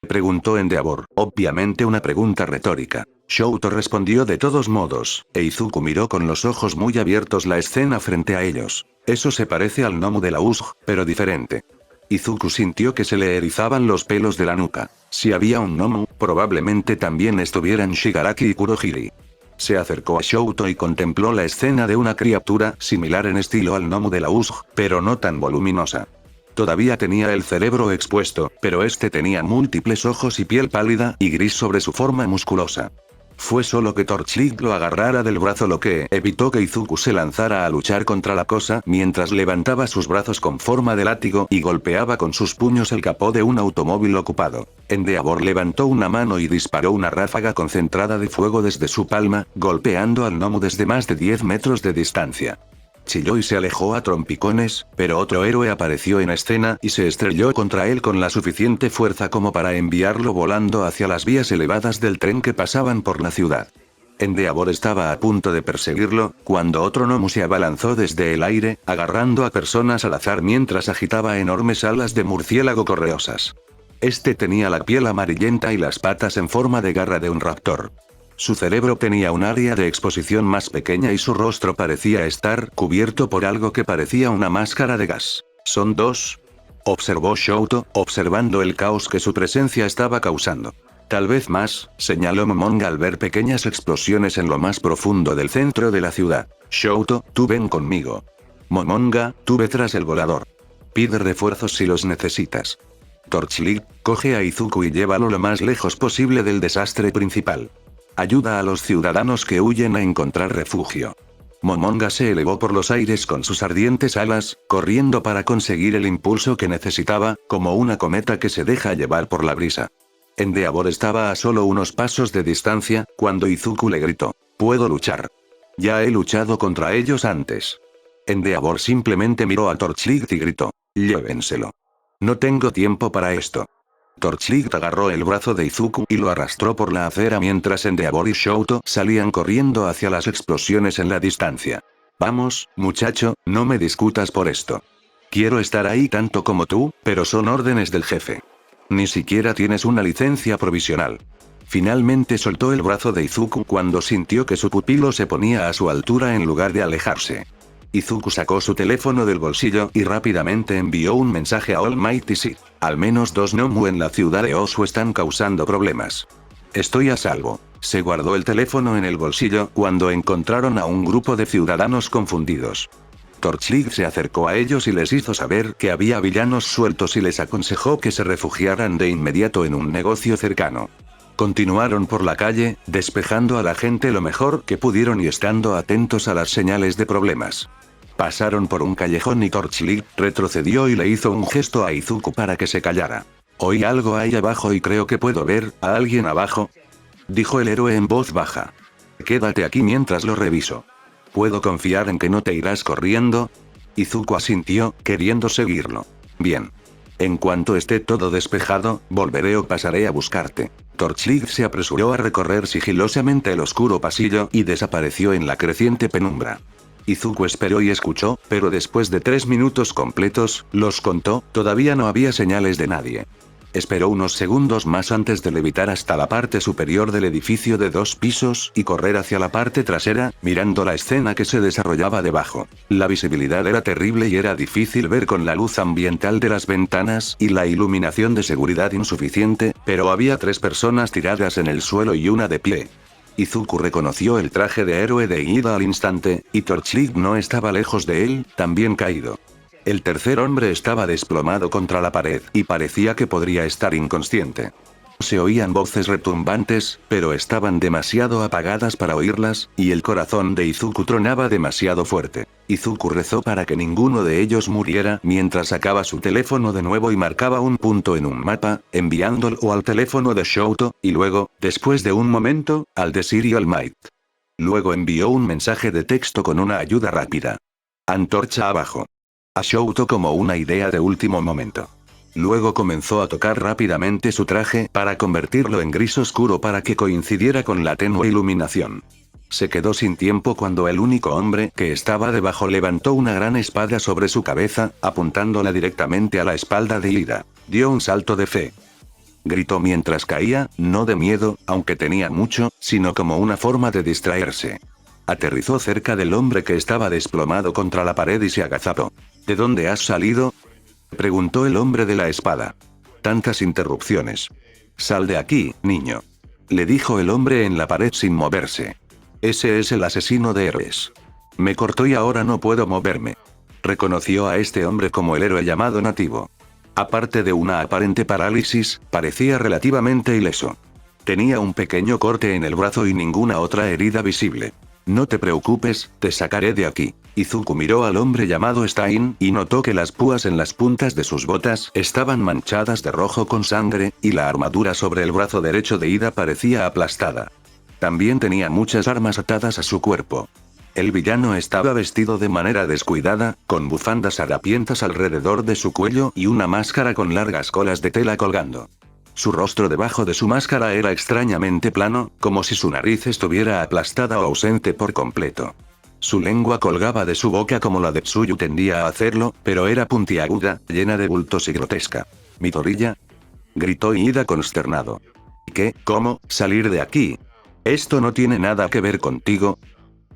preguntó Endeavor, obviamente una pregunta retórica. Shouto respondió de todos modos, e Izuku miró con los ojos muy abiertos la escena frente a ellos. Eso se parece al gnomo de la USG, pero diferente. Izuku sintió que se le erizaban los pelos de la nuca. Si había un gnomo, probablemente también estuvieran Shigaraki y Kurohiri. Se acercó a Shouto y contempló la escena de una criatura similar en estilo al gnomo de la USG, pero no tan voluminosa. Todavía tenía el cerebro expuesto, pero este tenía múltiples ojos y piel pálida y gris sobre su forma musculosa. Fue solo que Torchlight lo agarrara del brazo lo que evitó que Izuku se lanzara a luchar contra la cosa mientras levantaba sus brazos con forma de látigo y golpeaba con sus puños el capó de un automóvil ocupado. Endeavor levantó una mano y disparó una ráfaga concentrada de fuego desde su palma, golpeando al gnomo desde más de 10 metros de distancia. Chilló y se alejó a trompicones, pero otro héroe apareció en escena y se estrelló contra él con la suficiente fuerza como para enviarlo volando hacia las vías elevadas del tren que pasaban por la ciudad. Endeavor estaba a punto de perseguirlo, cuando otro gnomo se abalanzó desde el aire, agarrando a personas al azar mientras agitaba enormes alas de murciélago correosas. Este tenía la piel amarillenta y las patas en forma de garra de un raptor. Su cerebro tenía un área de exposición más pequeña y su rostro parecía estar cubierto por algo que parecía una máscara de gas. ¿Son dos?, observó Shouto, observando el caos que su presencia estaba causando. Tal vez más, señaló Momonga al ver pequeñas explosiones en lo más profundo del centro de la ciudad. Shouto, tú ven conmigo. Momonga, tú ve tras el volador. Pide refuerzos si los necesitas. Torchlight, coge a Izuku y llévalo lo más lejos posible del desastre principal. Ayuda a los ciudadanos que huyen a encontrar refugio. Momonga se elevó por los aires con sus ardientes alas, corriendo para conseguir el impulso que necesitaba, como una cometa que se deja llevar por la brisa. Endeavor estaba a solo unos pasos de distancia, cuando Izuku le gritó: «Puedo luchar. Ya he luchado contra ellos antes». Endeavor simplemente miró a Torchlight y gritó: «Llévenselo. No tengo tiempo para esto». Torchlight agarró el brazo de Izuku y lo arrastró por la acera mientras Endeavor y Shouto salían corriendo hacia las explosiones en la distancia. «Vamos, muchacho, no me discutas por esto. Quiero estar ahí tanto como tú, pero son órdenes del jefe. Ni siquiera tienes una licencia provisional». Finalmente soltó el brazo de Izuku cuando sintió que su pupilo se ponía a su altura en lugar de alejarse. Izuku sacó su teléfono del bolsillo y rápidamente envió un mensaje a Almighty Seed. Al menos 2 Nomu en la ciudad de Osu están causando problemas. Estoy a salvo. Se guardó el teléfono en el bolsillo cuando encontraron a un grupo de ciudadanos confundidos. Torchlight se acercó a ellos y les hizo saber que había villanos sueltos y les aconsejó que se refugiaran de inmediato en un negocio cercano. Continuaron por la calle, despejando a la gente lo mejor que pudieron y estando atentos a las señales de problemas. Pasaron por un callejón y Torchlight retrocedió y le hizo un gesto a Izuku para que se callara. «Oí algo ahí abajo y creo que puedo ver a alguien abajo», dijo el héroe en voz baja. «Quédate aquí mientras lo reviso. ¿Puedo confiar en que no te irás corriendo?». Izuku asintió, queriendo seguirlo. «Bien. En cuanto esté todo despejado, volveré o pasaré a buscarte». Torchlight se apresuró a recorrer sigilosamente el oscuro pasillo y desapareció en la creciente penumbra. Izuku esperó y escuchó, pero después de 3 minutos completos, los contó, todavía no había señales de nadie. Esperó unos segundos más antes de levitar hasta la parte superior del edificio de 2 pisos y correr hacia la parte trasera, mirando la escena que se desarrollaba debajo. La visibilidad era terrible y era difícil ver con la luz ambiental de las ventanas y la iluminación de seguridad insuficiente, pero había 3 personas tiradas en el suelo y una de pie. Izuku reconoció el traje de héroe de Ida al instante, y Torchlight no estaba lejos de él, también caído. El tercer hombre estaba desplomado contra la pared, y parecía que podría estar inconsciente. Se oían voces retumbantes, pero estaban demasiado apagadas para oírlas, y el corazón de Izuku tronaba demasiado fuerte. Izuku rezó para que ninguno de ellos muriera mientras sacaba su teléfono de nuevo y marcaba un punto en un mapa, enviándolo al teléfono de Shouto, y luego, después de un momento, al de Serial Might. Luego envió un mensaje de texto con una ayuda rápida. Antorcha abajo. A Shouto como una idea de último momento. Luego comenzó a tocar rápidamente su traje para convertirlo en gris oscuro para que coincidiera con la tenue iluminación. Se quedó sin tiempo cuando el único hombre que estaba debajo levantó una gran espada sobre su cabeza, apuntándola directamente a la espalda de Ida. Dio un salto de fe. Gritó mientras caía, no de miedo, aunque tenía mucho, sino como una forma de distraerse. Aterrizó cerca del hombre que estaba desplomado contra la pared y se agazapó. ¿De dónde has salido?, preguntó el hombre de la espada. Tantas interrupciones. Sal de aquí, niño, le dijo el hombre en la pared sin moverse. Ese es el asesino de héroes. Me cortó y ahora no puedo moverme. Reconoció a este hombre como el héroe llamado Nativo. Aparte de una aparente parálisis, parecía relativamente ileso. Tenía un pequeño corte en el brazo y ninguna otra herida visible. No te preocupes, te sacaré de aquí. Izuku miró al hombre llamado Stein y notó que las púas en las puntas de sus botas estaban manchadas de rojo con sangre, y la armadura sobre el brazo derecho de Ida parecía aplastada. También tenía muchas armas atadas a su cuerpo. El villano estaba vestido de manera descuidada, con bufandas harapientas alrededor de su cuello y una máscara con largas colas de tela colgando. Su rostro debajo de su máscara era extrañamente plano, como si su nariz estuviera aplastada o ausente por completo. Su lengua colgaba de su boca como la de Tsuyu tendía a hacerlo, pero era puntiaguda, llena de bultos y grotesca. ¿Midoriya?, gritó Ida consternado. ¿Qué? ¿Cómo? ¿Salir de aquí? Esto no tiene nada que ver contigo.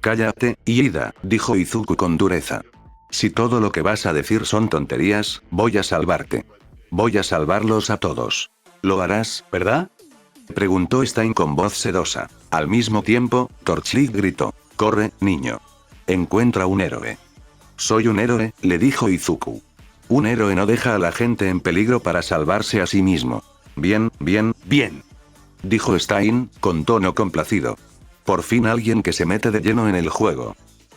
Cállate, Ida, dijo Izuku con dureza. Si todo lo que vas a decir son tonterías, voy a salvarte. Voy a salvarlos a todos. ¿Lo harás, verdad?, preguntó Stein con voz sedosa. Al mismo tiempo, Torchlight gritó. Corre, niño. Encuentra un héroe. Soy un héroe, le dijo Izuku. Un héroe no deja a la gente en peligro para salvarse a sí mismo. Bien, bien, bien, dijo Stein, con tono complacido. Por fin alguien que se mete de lleno en el juego.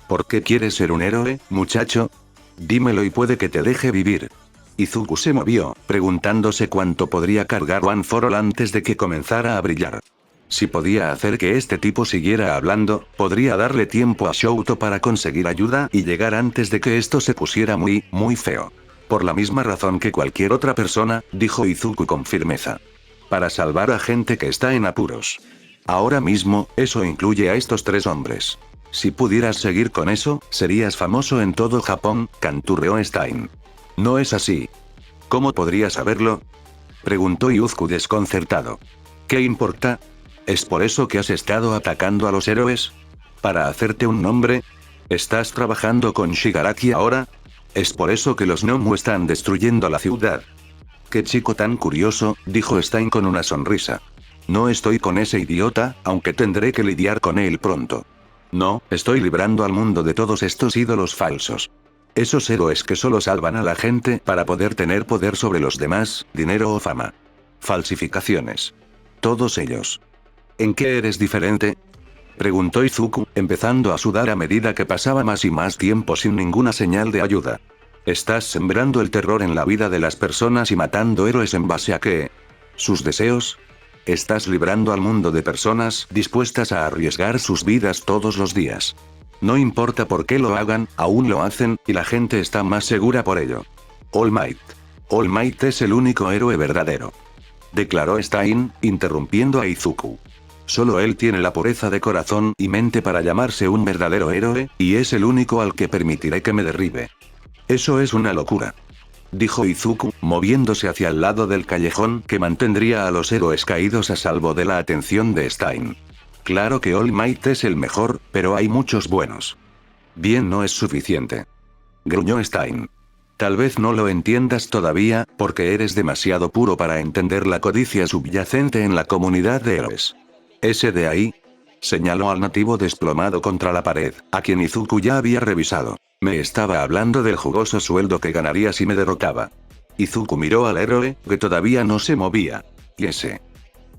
¿Por qué quieres ser un héroe, muchacho? Dímelo y puede que te deje vivir. Izuku se movió, preguntándose cuánto podría cargar One for All antes de que comenzara a brillar. Si podía hacer que este tipo siguiera hablando, podría darle tiempo a Shouto para conseguir ayuda y llegar antes de que esto se pusiera muy, muy feo. Por la misma razón que cualquier otra persona, dijo Izuku con firmeza. Para salvar a gente que está en apuros. Ahora mismo, eso incluye a estos tres hombres. Si pudieras seguir con eso, serías famoso en todo Japón, canturreó Stein. No es así. ¿Cómo podría saberlo?, preguntó Izuku desconcertado. ¿Qué importa? ¿Es por eso que has estado atacando a los héroes? ¿Para hacerte un nombre? ¿Estás trabajando con Shigaraki ahora? ¿Es por eso que los Nomu están destruyendo la ciudad? Qué chico tan curioso, dijo Stein con una sonrisa. No estoy con ese idiota, aunque tendré que lidiar con él pronto. No, estoy librando al mundo de todos estos ídolos falsos. Esos héroes que solo salvan a la gente para poder tener poder sobre los demás, dinero o fama. Falsificaciones. Todos ellos. ¿En qué eres diferente?, preguntó Izuku, empezando a sudar a medida que pasaba más y más tiempo sin ninguna señal de ayuda. ¿Estás sembrando el terror en la vida de las personas y matando héroes en base a qué? ¿Sus deseos? Estás librando al mundo de personas dispuestas a arriesgar sus vidas todos los días. No importa por qué lo hagan, aún lo hacen, y la gente está más segura por ello. All Might. All Might es el único héroe verdadero, declaró Stein, interrumpiendo a Izuku. Solo él tiene la pureza de corazón y mente para llamarse un verdadero héroe, y es el único al que permitiré que me derribe. Eso es una locura, dijo Izuku, moviéndose hacia el lado del callejón que mantendría a los héroes caídos a salvo de la atención de Stein. Claro que All Might es el mejor, pero hay muchos buenos. Bien, no es suficiente, gruñó Stein. Tal vez no lo entiendas todavía, porque eres demasiado puro para entender la codicia subyacente en la comunidad de héroes. Ese de ahí señaló al nativo desplomado contra la pared, a quien Izuku ya había revisado. Me estaba hablando del jugoso sueldo que ganaría si me derrotaba. Izuku miró al héroe, que todavía no se movía. Y ese,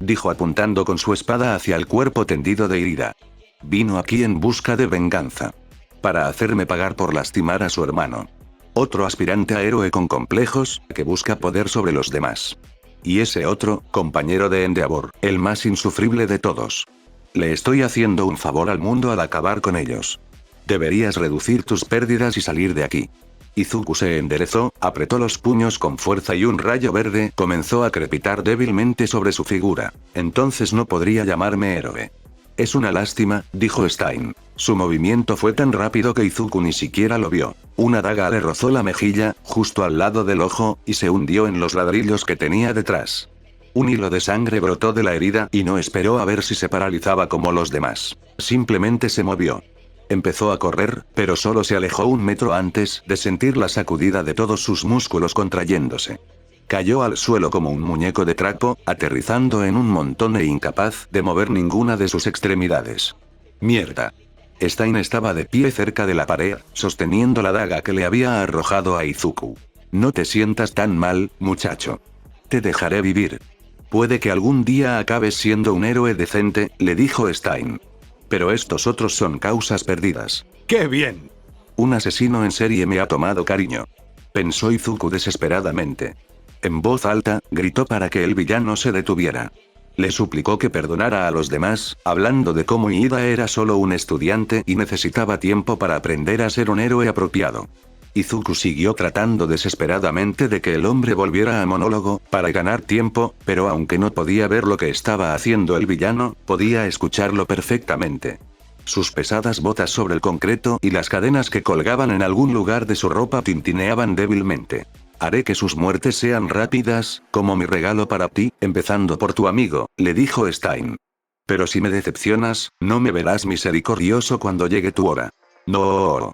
dijo apuntando con su espada hacia el cuerpo tendido de Irida. Vino aquí en busca de venganza. Para hacerme pagar por lastimar a su hermano. Otro aspirante a héroe con complejos, que busca poder sobre los demás. Y ese otro, compañero de Endeavor, el más insufrible de todos. Le estoy haciendo un favor al mundo al acabar con ellos. Deberías reducir tus pérdidas y salir de aquí. Izuku se enderezó, apretó los puños con fuerza y un rayo verde comenzó a crepitar débilmente sobre su figura. Entonces no podría llamarme héroe. Es una lástima, dijo Stein. Su movimiento fue tan rápido que Izuku ni siquiera lo vio. Una daga le rozó la mejilla, justo al lado del ojo, y se hundió en los ladrillos que tenía detrás. Un hilo de sangre brotó de la herida y no esperó a ver si se paralizaba como los demás. Simplemente se movió. Empezó a correr, pero solo se alejó 1 metro antes de sentir la sacudida de todos sus músculos contrayéndose. Cayó al suelo como un muñeco de trapo, aterrizando en un montón e incapaz de mover ninguna de sus extremidades. ¡Mierda! Stein estaba de pie cerca de la pared, sosteniendo la daga que le había arrojado a Izuku. No te sientas tan mal, muchacho. Te dejaré vivir. Puede que algún día acabes siendo un héroe decente, le dijo Stein. Pero estos otros son causas perdidas. ¡Qué bien! Un asesino en serie me ha tomado cariño. Pensó Izuku desesperadamente. En voz alta, gritó para que el villano se detuviera. Le suplicó que perdonara a los demás, hablando de cómo Ida era solo un estudiante y necesitaba tiempo para aprender a ser un héroe apropiado. Izuku siguió tratando desesperadamente de que el hombre volviera a monólogo, para ganar tiempo, pero aunque no podía ver lo que estaba haciendo el villano, podía escucharlo perfectamente. Sus pesadas botas sobre el concreto y las cadenas que colgaban en algún lugar de su ropa tintineaban débilmente. Haré que sus muertes sean rápidas, como mi regalo para ti, empezando por tu amigo, le dijo Stein. Pero si me decepcionas, no me verás misericordioso cuando llegue tu hora. No.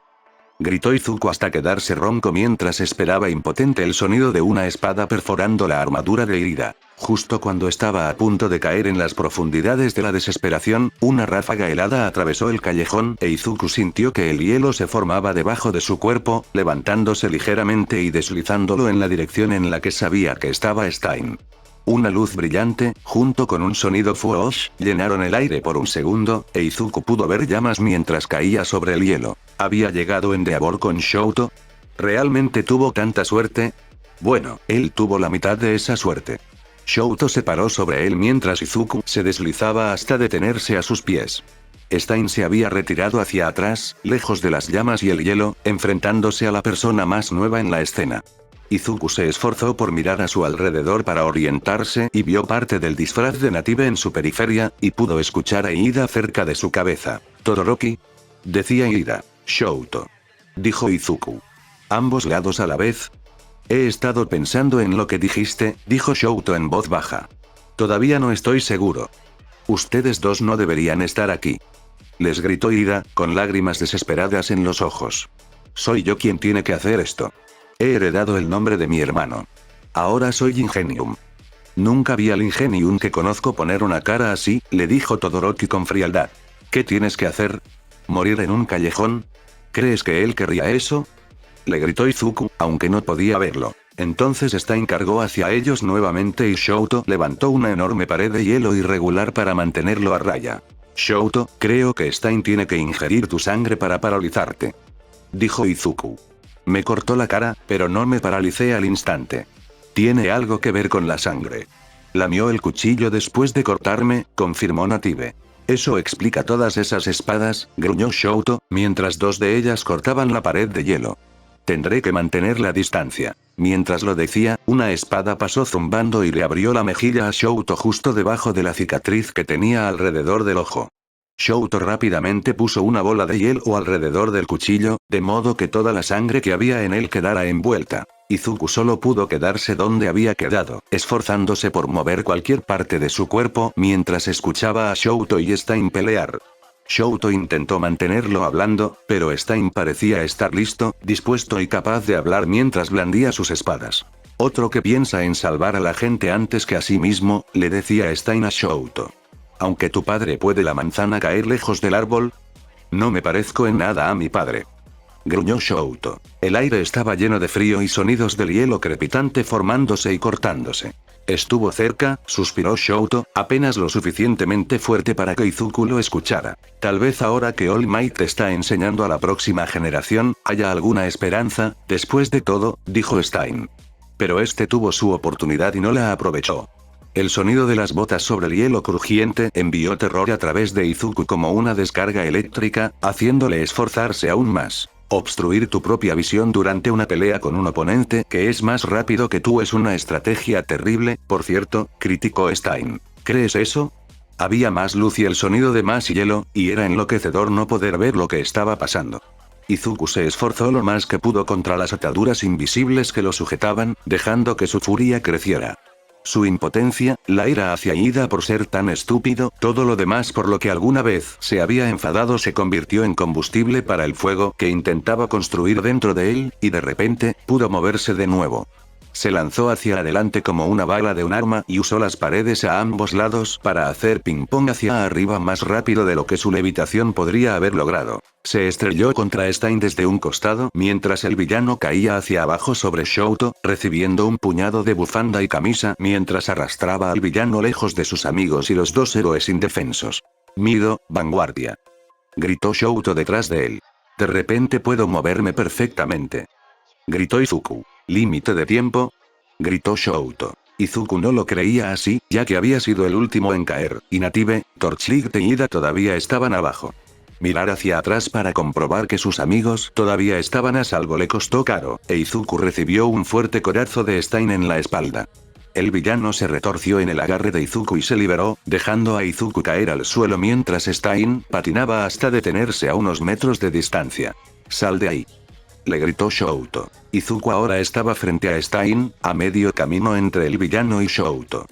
Gritó Izuku hasta quedarse ronco mientras esperaba impotente el sonido de una espada perforando la armadura de Irida. Justo cuando estaba a punto de caer en las profundidades de la desesperación, una ráfaga helada atravesó el callejón e Izuku sintió que el hielo se formaba debajo de su cuerpo, levantándose ligeramente y deslizándolo en la dirección en la que sabía que estaba Stein. Una luz brillante, junto con un sonido foosh, llenaron el aire por un segundo, e Izuku pudo ver llamas mientras caía sobre el hielo. ¿Había llegado Endeavor con Shouto? ¿Realmente tuvo tanta suerte? Bueno, él tuvo la mitad de esa suerte. Shouto se paró sobre él mientras Izuku se deslizaba hasta detenerse a sus pies. Stein se había retirado hacia atrás, lejos de las llamas y el hielo, enfrentándose a la persona más nueva en la escena. Izuku se esforzó por mirar a su alrededor para orientarse y vio parte del disfraz de Native en su periferia, y pudo escuchar a Ida cerca de su cabeza. ¿Todoroki? Decía Ida. Shouto. Dijo Izuku. ¿Ambos lados a la vez? He estado pensando en lo que dijiste, dijo Shouto en voz baja. Todavía no estoy seguro. Ustedes dos no deberían estar aquí. Les gritó Ida, con lágrimas desesperadas en los ojos. Soy yo quien tiene que hacer esto. He heredado el nombre de mi hermano. Ahora soy Ingenium. Nunca vi al Ingenium que conozco poner una cara así, le dijo Todoroki con frialdad. ¿Qué tienes que hacer? ¿Morir en un callejón? ¿Crees que él querría eso? Le gritó Izuku, aunque no podía verlo. Entonces Stein cargó hacia ellos nuevamente y Shouto levantó una enorme pared de hielo irregular para mantenerlo a raya. Shouto, creo que Stein tiene que ingerir tu sangre para paralizarte. Dijo Izuku. Me cortó la cara, pero no me paralicé al instante. Tiene algo que ver con la sangre. Lamió el cuchillo después de cortarme, confirmó Native. Eso explica todas esas espadas, gruñó Shouto, mientras dos de ellas cortaban la pared de hielo. Tendré que mantener la distancia. Mientras lo decía, una espada pasó zumbando y le abrió la mejilla a Shouto justo debajo de la cicatriz que tenía alrededor del ojo. Shouto rápidamente puso una bola de hielo alrededor del cuchillo, de modo que toda la sangre que había en él quedara envuelta. Izuku solo pudo quedarse donde había quedado, esforzándose por mover cualquier parte de su cuerpo mientras escuchaba a Shouto y Stein pelear. Shouto intentó mantenerlo hablando, pero Stein parecía estar listo, dispuesto y capaz de hablar mientras blandía sus espadas. Otro que piensa en salvar a la gente antes que a sí mismo, le decía Stein a Shouto. Aunque tu padre puede la manzana caer lejos del árbol. No me parezco en nada a mi padre. Gruñó Shouto. El aire estaba lleno de frío y sonidos del hielo crepitante formándose y cortándose. Estuvo cerca, suspiró Shouto, apenas lo suficientemente fuerte para que Izuku lo escuchara. Tal vez ahora que All Might está enseñando a la próxima generación, haya alguna esperanza, después de todo, dijo Stein. Pero este tuvo su oportunidad y no la aprovechó. El sonido de las botas sobre el hielo crujiente envió terror a través de Izuku como una descarga eléctrica, haciéndole esforzarse aún más. Obstruir tu propia visión durante una pelea con un oponente que es más rápido que tú es una estrategia terrible, por cierto, criticó Stein. ¿Crees eso? Había más luz y el sonido de más hielo, y era enloquecedor no poder ver lo que estaba pasando. Izuku se esforzó lo más que pudo contra las ataduras invisibles que lo sujetaban, dejando que su furia creciera. Su impotencia, la ira hacia Ida por ser tan estúpido, todo lo demás por lo que alguna vez se había enfadado se convirtió en combustible para el fuego que intentaba construir dentro de él, y de repente, pudo moverse de nuevo. Se lanzó hacia adelante como una bala de un arma y usó las paredes a ambos lados para hacer ping-pong hacia arriba más rápido de lo que su levitación podría haber logrado. Se estrelló contra Stein desde un costado mientras el villano caía hacia abajo sobre Shouto, recibiendo un puñado de bufanda y camisa mientras arrastraba al villano lejos de sus amigos y los dos héroes indefensos. Mido, vanguardia. Gritó Shouto detrás de él. De repente puedo moverme perfectamente. Gritó Izuku. ¿Límite de tiempo? Gritó Shouto. Izuku no lo creía así, ya que había sido el último en caer, y Native, Torchlight y Ida todavía estaban abajo. Mirar hacia atrás para comprobar que sus amigos todavía estaban a salvo le costó caro, e Izuku recibió un fuerte codazo de Stein en la espalda. El villano se retorció en el agarre de Izuku y se liberó, dejando a Izuku caer al suelo mientras Stein patinaba hasta detenerse a unos metros de distancia. «¡Sal de ahí!», le gritó Shouto. Izuku ahora estaba frente a Stein, a medio camino entre el villano y Shouto.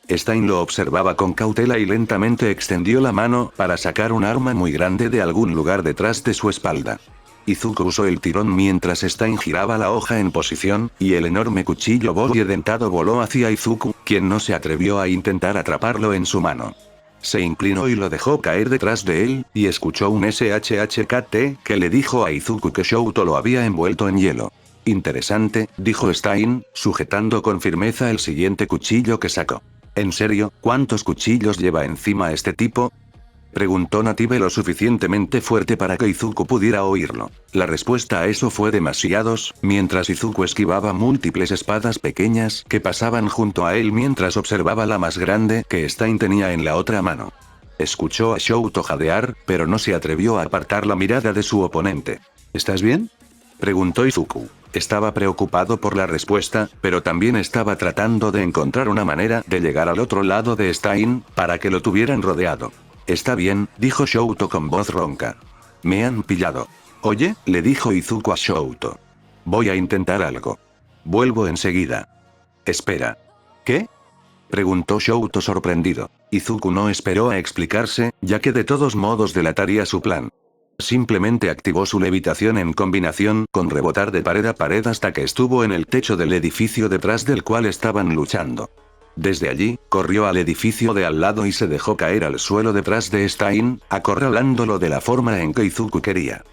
Stein lo observaba con cautela y lentamente extendió la mano para sacar un arma muy grande de algún lugar detrás de su espalda. Izuku usó el tirón mientras Stein giraba la hoja en posición, y el enorme cuchillo borde dentado voló hacia Izuku, quien no se atrevió a intentar atraparlo en su mano. Se inclinó y lo dejó caer detrás de él, y escuchó un SHHKT que le dijo a Izuku que Shouto lo había envuelto en hielo. Interesante, dijo Stein, sujetando con firmeza el siguiente cuchillo que sacó. ¿En serio, cuántos cuchillos lleva encima este tipo?, preguntó Native lo suficientemente fuerte para que Izuku pudiera oírlo. La respuesta a eso fue demasiados, mientras Izuku esquivaba múltiples espadas pequeñas que pasaban junto a él mientras observaba la más grande que Stein tenía en la otra mano. Escuchó a Shouto jadear, pero no se atrevió a apartar la mirada de su oponente. ¿Estás bien?, preguntó Izuku. Estaba preocupado por la respuesta, pero también estaba tratando de encontrar una manera de llegar al otro lado de Stein, para que lo tuvieran rodeado. Está bien, dijo Shouto con voz ronca. Me han pillado. Oye, le dijo Izuku a Shouto. Voy a intentar algo. Vuelvo enseguida. Espera. ¿Qué?, preguntó Shouto sorprendido. Izuku no esperó a explicarse, ya que de todos modos delataría su plan. Simplemente activó su levitación en combinación con rebotar de pared a pared hasta que estuvo en el techo del edificio detrás del cual estaban luchando. Desde allí, corrió al edificio de al lado y se dejó caer al suelo detrás de Stein, acorralándolo de la forma en que Izuku quería.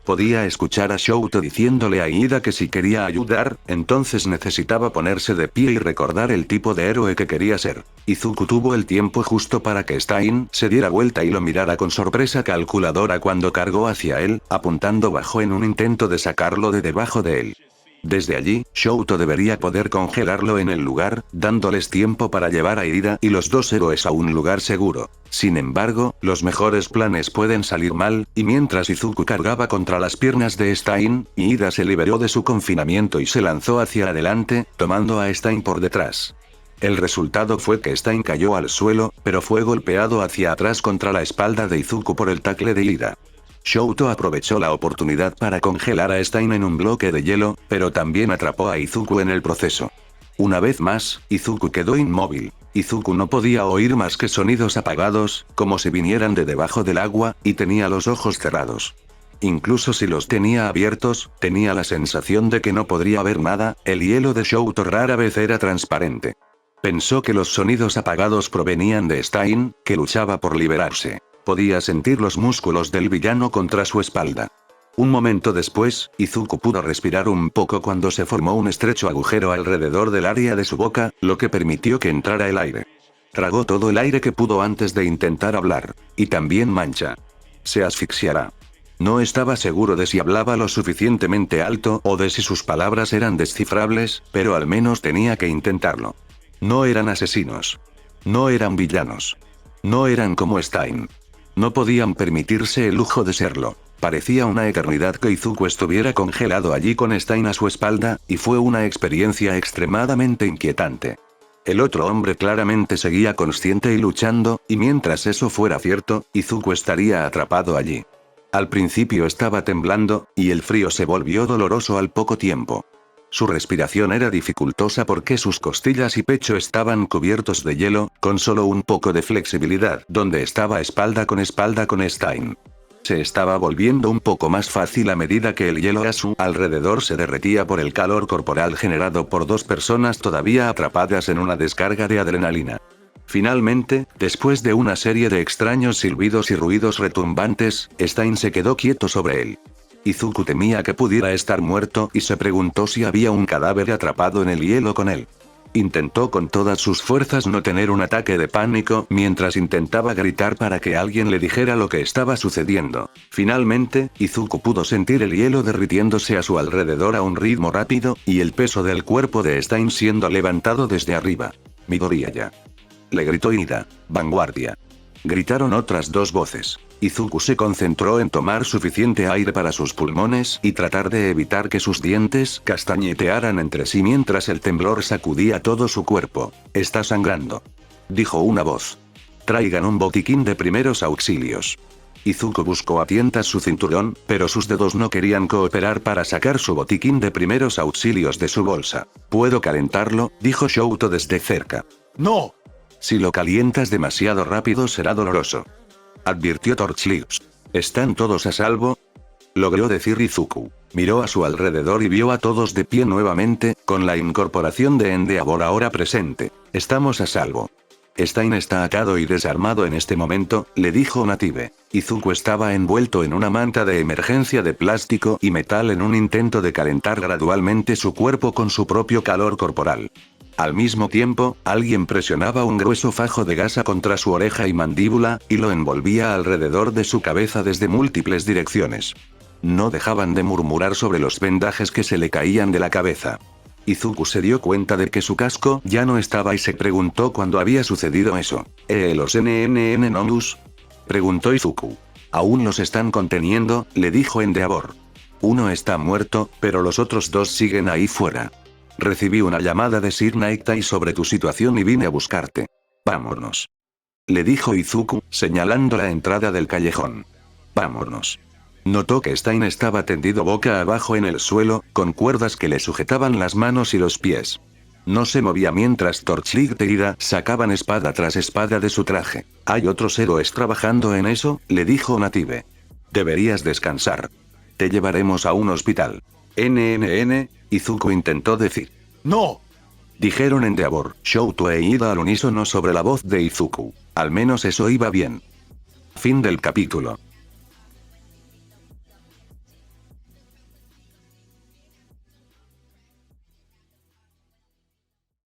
Podía escuchar a Shouto diciéndole a Ida que si quería ayudar, entonces necesitaba ponerse de pie y recordar el tipo de héroe que quería ser. Izuku tuvo el tiempo justo para que Stein se diera vuelta y lo mirara con sorpresa calculadora cuando cargó hacia él, apuntando bajo en un intento de sacarlo de debajo de él. Desde allí, Shouto debería poder congelarlo en el lugar, dándoles tiempo para llevar a Ida y los dos héroes a un lugar seguro. Sin embargo, los mejores planes pueden salir mal, y mientras Izuku cargaba contra las piernas de Stein, Ida se liberó de su confinamiento y se lanzó hacia adelante, tomando a Stein por detrás. El resultado fue que Stein cayó al suelo, pero fue golpeado hacia atrás contra la espalda de Izuku por el tackle de Ida. Shouto aprovechó la oportunidad para congelar a Stein en un bloque de hielo, pero también atrapó a Izuku en el proceso. Una vez más, Izuku quedó inmóvil. Izuku no podía oír más que sonidos apagados, como si vinieran de debajo del agua, y tenía los ojos cerrados. Incluso si los tenía abiertos, tenía la sensación de que no podría ver nada. El hielo de Shouto rara vez era transparente. Pensó que los sonidos apagados provenían de Stein, que luchaba por liberarse. Podía sentir los músculos del villano contra su espalda. Un momento después, Izuku pudo respirar un poco cuando se formó un estrecho agujero alrededor del área de su boca, lo que permitió que entrara el aire. Tragó todo el aire que pudo antes de intentar hablar. Y también mancha. Se asfixiará. No estaba seguro de si hablaba lo suficientemente alto o de si sus palabras eran descifrables, pero al menos tenía que intentarlo. No eran asesinos. No eran villanos. No eran como Stein. No podían permitirse el lujo de serlo. Parecía una eternidad que Izuku estuviera congelado allí con Stein a su espalda, y fue una experiencia extremadamente inquietante. El otro hombre claramente seguía consciente y luchando, y mientras eso fuera cierto, Izuku estaría atrapado allí. Al principio estaba temblando, y el frío se volvió doloroso al poco tiempo. Su respiración era dificultosa porque sus costillas y pecho estaban cubiertos de hielo, con solo un poco de flexibilidad donde estaba espalda con Stein. Se estaba volviendo un poco más fácil a medida que el hielo a su alrededor se derretía por el calor corporal generado por dos personas todavía atrapadas en una descarga de adrenalina. Finalmente, después de una serie de extraños silbidos y ruidos retumbantes, Stein se quedó quieto sobre él. Izuku temía que pudiera estar muerto y se preguntó si había un cadáver atrapado en el hielo con él. Intentó con todas sus fuerzas no tener un ataque de pánico mientras intentaba gritar para que alguien le dijera lo que estaba sucediendo. Finalmente, Izuku pudo sentir el hielo derritiéndose a su alrededor a un ritmo rápido, y el peso del cuerpo de Stein siendo levantado desde arriba. Midoriya. Le gritó Ida. Vanguardia. Gritaron otras dos voces. Izuku se concentró en tomar suficiente aire para sus pulmones y tratar de evitar que sus dientes castañetearan entre sí mientras el temblor sacudía todo su cuerpo. Está sangrando. Dijo una voz. Traigan un botiquín de primeros auxilios. Izuku buscó a tientas su cinturón, pero sus dedos no querían cooperar para sacar su botiquín de primeros auxilios de su bolsa. ¿Puedo calentarlo?, dijo Shouto desde cerca. ¡No! Si lo calientas demasiado rápido será doloroso. Advirtió Torchlight. ¿Están todos a salvo?, logró decir Izuku. Miró a su alrededor y vio a todos de pie nuevamente, con la incorporación de Endeavor ahora presente. Estamos a salvo. Stein está atado y desarmado en este momento, le dijo Native. Izuku estaba envuelto en una manta de emergencia de plástico y metal en un intento de calentar gradualmente su cuerpo con su propio calor corporal. Al mismo tiempo, alguien presionaba un grueso fajo de gasa contra su oreja y mandíbula, y lo envolvía alrededor de su cabeza desde múltiples direcciones. No dejaban de murmurar sobre los vendajes que se le caían de la cabeza. Izuku se dio cuenta de que su casco ya no estaba y se preguntó cuándo había sucedido eso. ¿Los NNN Nomus?, preguntó Izuku. Aún los están conteniendo, le dijo Endeavor. Uno está muerto, pero los otros dos siguen ahí fuera. Recibí una llamada de Sir Nightai sobre tu situación y vine a buscarte. Vámonos. Le dijo Izuku, señalando la entrada del callejón. Vámonos. Notó que Stein estaba tendido boca abajo en el suelo, con cuerdas que le sujetaban las manos y los pies. No se movía mientras Torchlight e Ida sacaban espada tras espada de su traje. Hay otros héroes trabajando en eso, le dijo Native. Deberías descansar. Te llevaremos a un hospital. NNN, Izuku intentó decir. ¡No! Dijeron Endeavor, Shouto e Ida al unísono sobre la voz de Izuku. Al menos eso iba bien. Fin del capítulo.